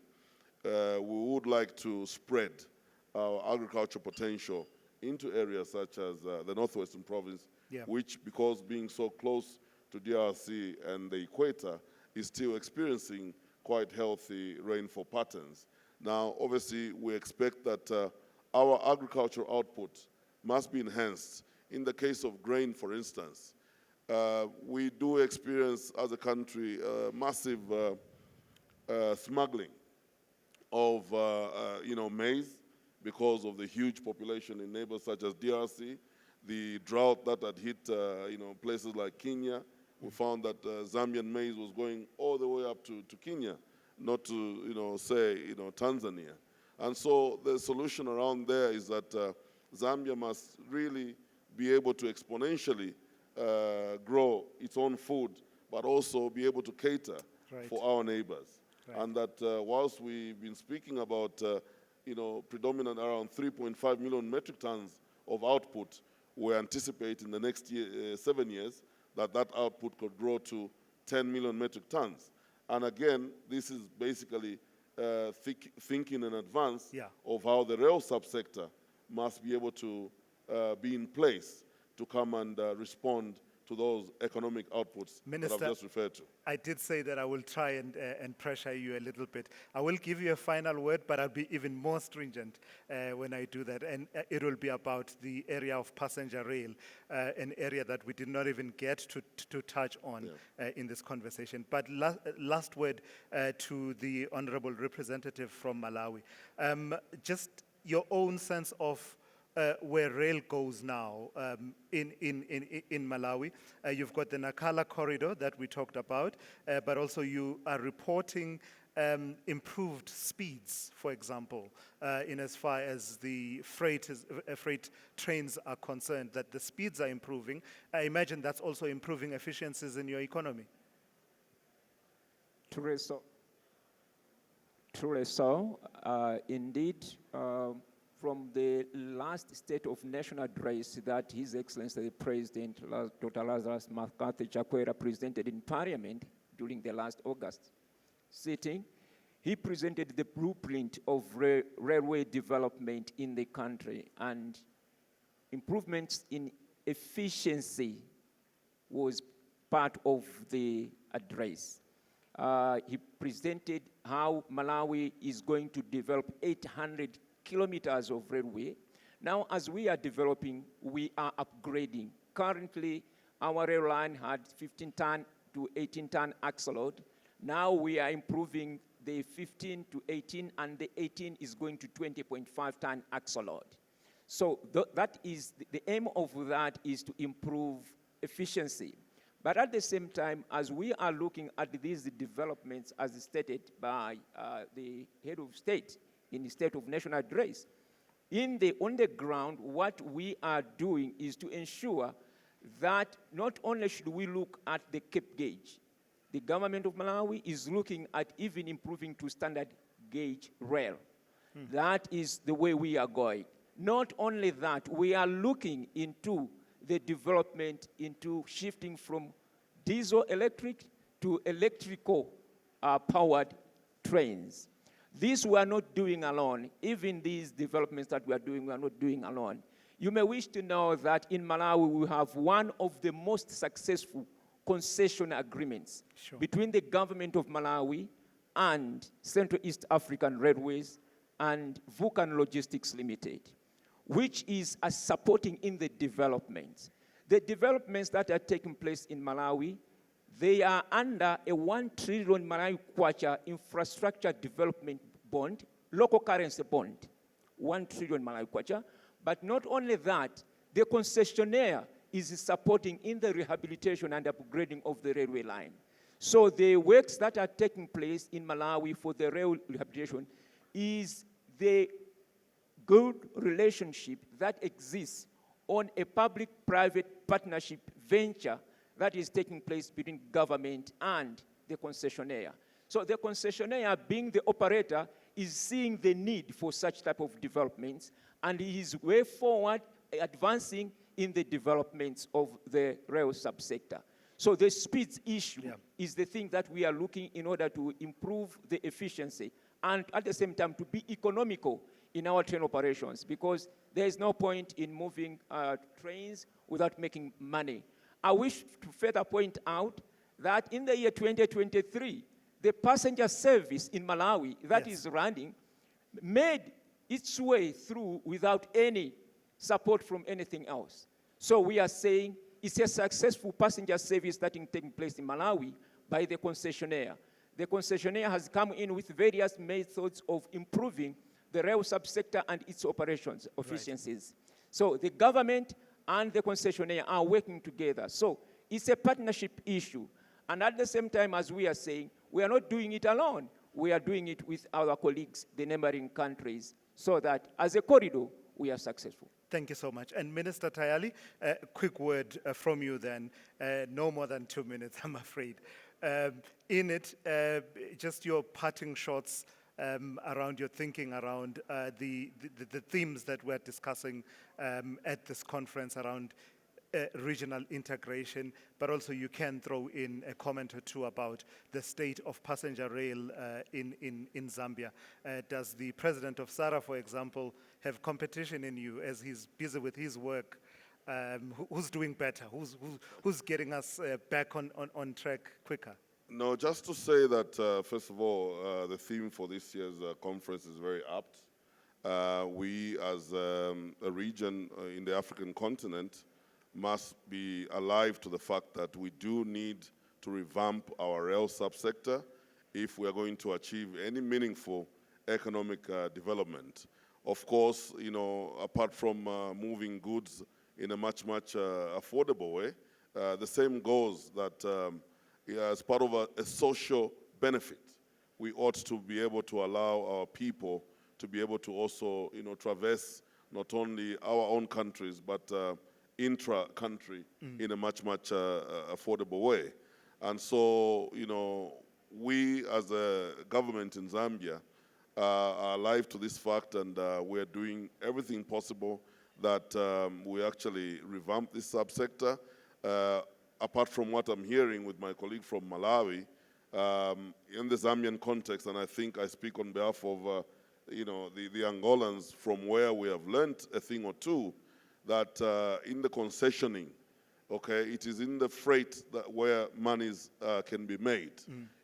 we would like to spread our agricultural potential into areas such as the northwestern province, which, because being so close to DRC and the equator, is still experiencing quite healthy rainfall patterns. Now, obviously, we expect that our agricultural output must be enhanced. In the case of grain, for instance, we do experience, as a country, massive smuggling of, maize because of the huge population in neighbors such as DRC, the drought that had hit, places like Kenya. We found that Zambian maize was going all the way up to Kenya, not to, Tanzania. And so the solution around there is that Zambia must really be able to exponentially grow its own food, but also be able to cater for our neighbors. Right. And that whilst we've been speaking about, predominant around 3.5 million metric tons of output, we anticipate in the next 7 years that output could grow to 10 million metric tons. And again, this is basically thinking in advance of how the rail subsector must be able to be in place to come and respond to those economic outputs Minister, that I've just referred to. I did say that I will try and pressure you a little bit. I will give you a final word, but I'll be even more stringent when I do that. And it will be about the area of passenger rail, an area that we did not even get to touch on in this conversation. But last word to the honorable representative from Malawi. Just your own sense of where rail goes now in Malawi. You've got the Nakala corridor that we talked about, but also you are reporting improved speeds, for example, in as far as the freight trains are concerned, that the speeds are improving. I imagine that's also improving efficiencies in your economy. Truly so. Indeed, from the last state of national address that His Excellency the President, Dr. Lazarus Makathi Chakwera, presented in Parliament during the last August sitting, he presented the blueprint of railway development in the country, and improvements in efficiency was part of the address. He presented how Malawi is going to develop 800 kilometers of railway. Now, as we are developing, we are upgrading. Currently, our rail line had 15-ton to 18-ton axle load. Now we are improving the 15 to 18, and the 18 is going to 20.5-ton axle load. So that is the aim of that is to improve efficiency. But at the same time, as we are looking at these developments as stated by the head of state in the State of National Address, on the ground, what we are doing is to ensure that not only should we look at the Cape gauge, the government of Malawi is looking at even improving to standard gauge rail. That is the way we are going. Not only that, we are looking into the development into shifting from diesel electric to electrical powered trains. This we are not doing alone. Even these developments that we are doing, we are not doing alone. You may wish to know that in Malawi, we have one of the most successful concession agreements between the government of Malawi and Central East African Railways and Vulcan Logistics Limited, which is supporting in the developments. The developments that are taking place in Malawi, they are under a 1 trillion Malawi kwacha infrastructure development bond, local currency bond, 1 trillion Malawi kwacha. But not only that, the concessionaire is supporting in the rehabilitation and upgrading of the railway line. So the works that are taking place in Malawi for the rail rehabilitation is the good relationship that exists on a public-private partnership venture that is taking place between government and the concessionaire. So the concessionaire, being the operator, is seeing the need for such type of developments, and he is way forward advancing in the developments of the rail subsector. So the speeds issue is the thing that we are looking in order to improve the efficiency and at the same time to be economical in our train operations, because there is no point in moving trains without making money. I wish to further point out that in the year 2023, the passenger service in Malawi that is running made its way through without any support from anything else. So we are saying it's a successful passenger service that is taking place in Malawi by the concessionaire. The concessionaire has come in with various methods of improving the rail subsector and its operations efficiencies. So the government and the concessionaire are working together. So it's a partnership issue. And at the same time, as we are saying, we are not doing it alone. We are doing it with our colleagues, the neighboring countries, so that as a corridor, we are successful. Thank you so much. And Minister Tayali, a quick word from you then. No more than 2 minutes, I'm afraid. In it, just your parting shots around your thinking around the themes that we're discussing at this conference around regional integration, but also you can throw in a comment or two about the state of passenger rail in Zambia. Does the president of SARA, for example, have competition in you as he's busy with his work? Who's doing better? Who's getting us back on track quicker? No, just to say that, first of all, the theme for this year's conference is very apt. We, as a region in the African continent, must be alive to the fact that we do need to revamp our rail subsector if we are going to achieve any meaningful economic development. of course, apart from moving goods in a much affordable way, the same goes that as part of a social benefit, we ought to be able to allow our people to be able to also, traverse not only our own countries, but intra-country in a much affordable way. And so, we as a government in Zambia are alive to this fact, and we're doing everything possible that we actually revamp this subsector. Apart from what I'm hearing with my colleague from Malawi, in the Zambian context, and I think I speak on behalf of the Angolans, from where we have learned a thing or two, that in the concessioning, okay, it is in the freight where monies can be made.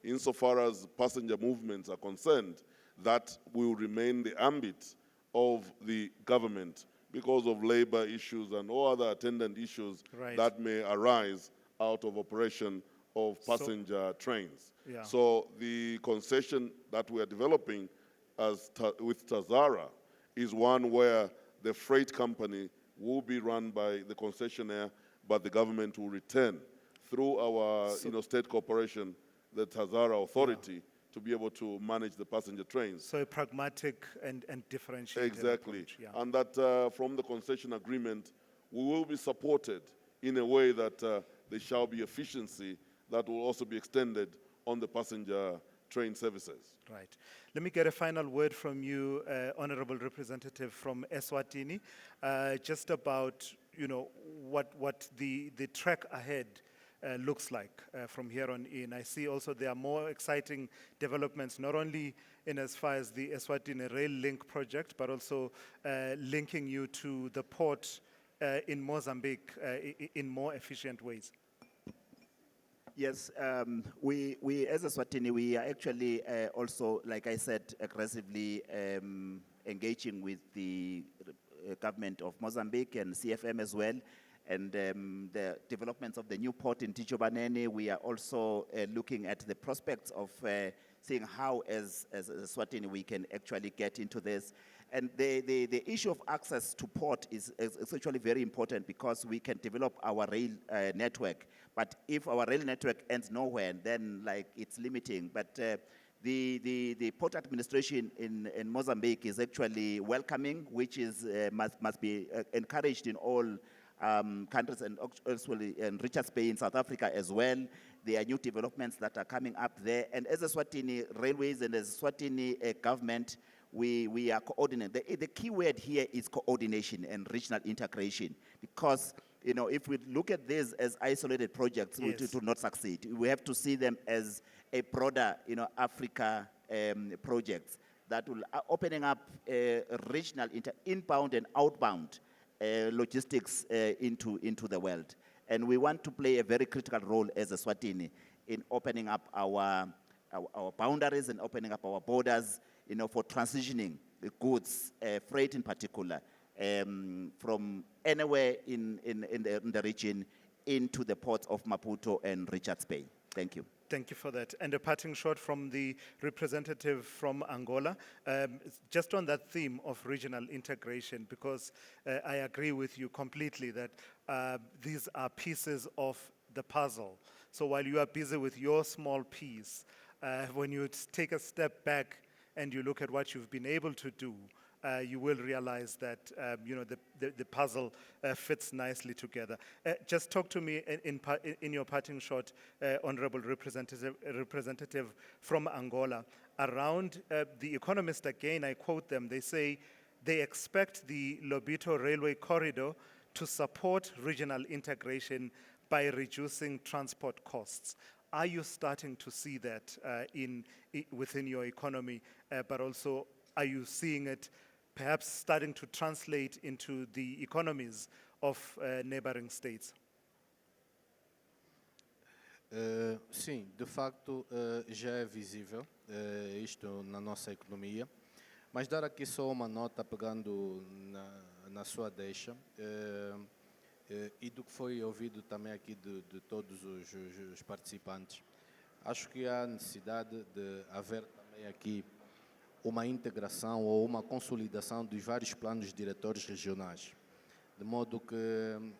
Insofar as passenger movements are concerned, that will remain the ambit of the government because of labor issues and all other attendant issues that may arise out of operation of passenger trains. Yeah. So the concession that we are developing with SARA is one where the freight company will be run by the concessionaire, but the government will return through our state corporation, the SARA authority, to be able to manage the passenger trains. So a pragmatic and differentiated Exactly. approach, yeah. And that from the concession agreement, we will be supported in a way that there shall be efficiency that will also be extended on the passenger train services. Right. Let me get a final word from you, Honorable Representative from Eswatini, just about what the track ahead looks like from here on in. I see also there are more exciting developments, not only in as far as the Eswatini Rail Link project, but also linking you to the port in Mozambique in more efficient ways. Yes, we as Eswatini, we are actually also, like I said, aggressively engaging with the government of Mozambique and CFM as well. And the developments of the new port in Tichobaneni, we are also looking at the prospects of seeing how, as Eswatini, we can actually get into this. And the issue of access to port is actually very important because we can develop our rail network. But if our rail network ends nowhere, then it's limiting. But the port administration in Mozambique is actually welcoming, which is must be encouraged in all countries, and also in Richards Bay in South Africa as well. There are new developments that are coming up there. And as Eswatini Railways and as Eswatini government, we are coordinating. The key word here is coordination and regional integration, because if we look at this as isolated projects, Yes. we do not succeed. We have to see them as a broader, Africa projects that will opening up regional inbound and outbound logistics into the world. And we want to play a very critical role as Eswatini in opening up our boundaries and opening up our borders, for transitioning the goods, freight in particular, from anywhere in the region into the ports of Maputo and Richards Bay. Thank you. Thank you for that. And a parting shot from the representative from Angola, just on that theme of regional integration, because I agree with you completely that these are pieces of the puzzle. So while you are busy with your small piece, when you take a step back and you look at what you've been able to do, you will realize that the puzzle fits nicely together. Just talk to me in your parting shot, Honorable Representative from Angola, around The Economist again. I quote them. They say they expect the Lobito Railway Corridor to support regional integration by reducing transport costs. Are you starting to see that within your economy, but also are you seeing it perhaps starting to translate into the economies of neighboring states? Sim, de facto já é visível isto na nossa economia, mas dar aqui só uma nota pegando na sua deixa e do que foi ouvido também aqui de todos os participantes. Acho que há necessidade de haver também aqui uma integração ou uma consolidação dos vários planos diretores regionais. De modo que,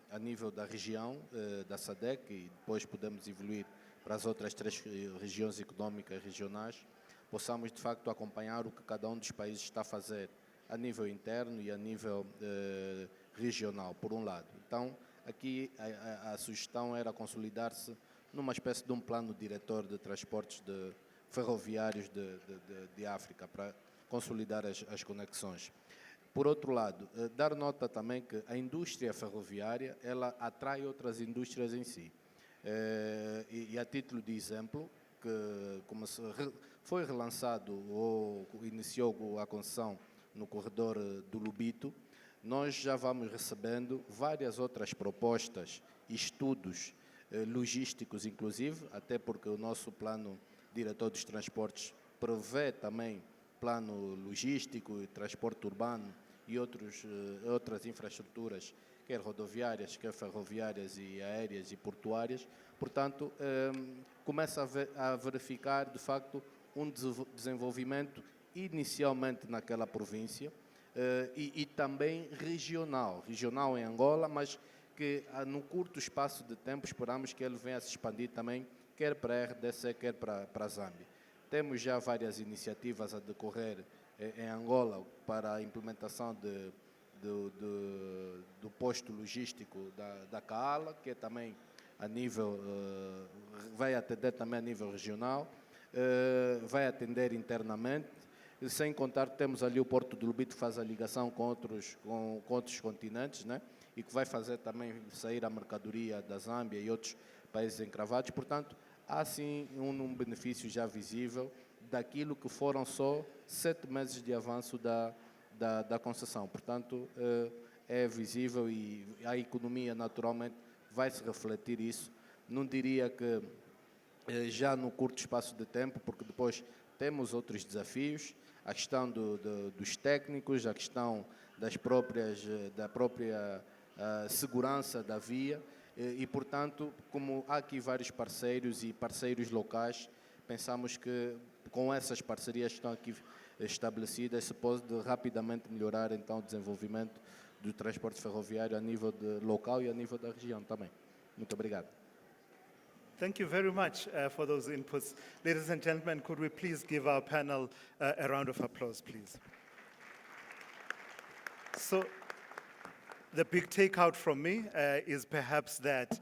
a nível da região, da SADC, e depois podemos evoluir para as outras 3 regiões económicas regionais, possamos, de facto, acompanhar o que cada um dos países está a fazer a nível interno e a nível regional, por um lado. Então, aqui a sugestão era consolidar-se numa espécie de um plano diretor de transportes ferroviários de África, para consolidar as conexões. Por outro lado, dar nota também que a indústria ferroviária, ela atrai outras indústrias em si. E a título de exemplo, que foi relançado ou iniciou a concessão no corredor do Lubito, nós já vamos recebendo várias outras propostas, estudos logísticos inclusive, até porque o nosso plano diretor dos transportes prevê também plano logístico, transporte urbano e outras infraestruturas, quer rodoviárias, quer ferroviárias e aéreas e portuárias. Portanto, começa a verificar, de facto, um desenvolvimento inicialmente naquela província e também regional em Angola, mas que no curto espaço de tempo esperamos que ele venha a se expandir também, quer para a RDC, quer para a Zâmbia. Temos já várias iniciativas a decorrer em Angola para a implementação do posto logístico da Kaala, que é também a nível, vai atender também a nível regional, vai atender internamente, sem contar que temos ali o Porto do Lubito, que faz a ligação com outros continentes, né? E que vai fazer também sair a mercadoria da Zâmbia e outros países encravados. Portanto, há sim um benefício já visível daquilo que foram só 7 meses de avanço da concessão. Portanto, é visível e a economia naturalmente vai se refletir isso. Não diria que já no curto espaço de tempo, porque depois temos outros desafios, a questão dos técnicos, a questão da própria segurança da via e, portanto, como há aqui vários parceiros e parceiros locais, pensamos que com essas parcerias que estão aqui estabelecidas se pode rapidamente melhorar então o desenvolvimento do transporte ferroviário a nível local e a nível da região também. Muito obrigado. Thank you very much for those inputs. Ladies and gentlemen, could we please give our panel a round of applause, please? So, the big takeout from me is perhaps that,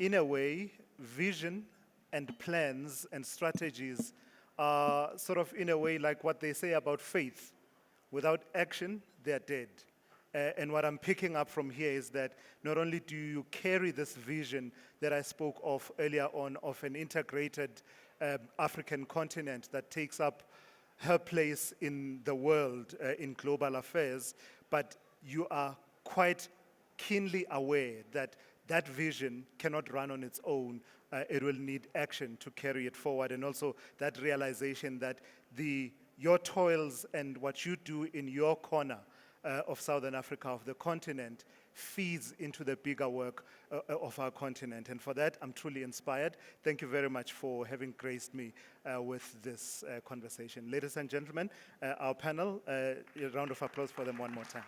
in a way, vision and plans and strategies are sort of, in a way, like what they say about faith. Without action, they're dead. And what I'm picking up from here is that not only do you carry this vision that I spoke of earlier on of an integrated African continent that takes up her place in the world in global affairs, but you are quite keenly aware that that vision cannot run on its own. It will need action to carry it forward, and also that realization that your toils and what you do in your corner of Southern Africa, of the continent, feeds into the bigger work of our continent. And for that, I'm truly inspired. Thank you very much for having graced me with this conversation. Ladies and gentlemen, our panel, a round of applause for them one more time.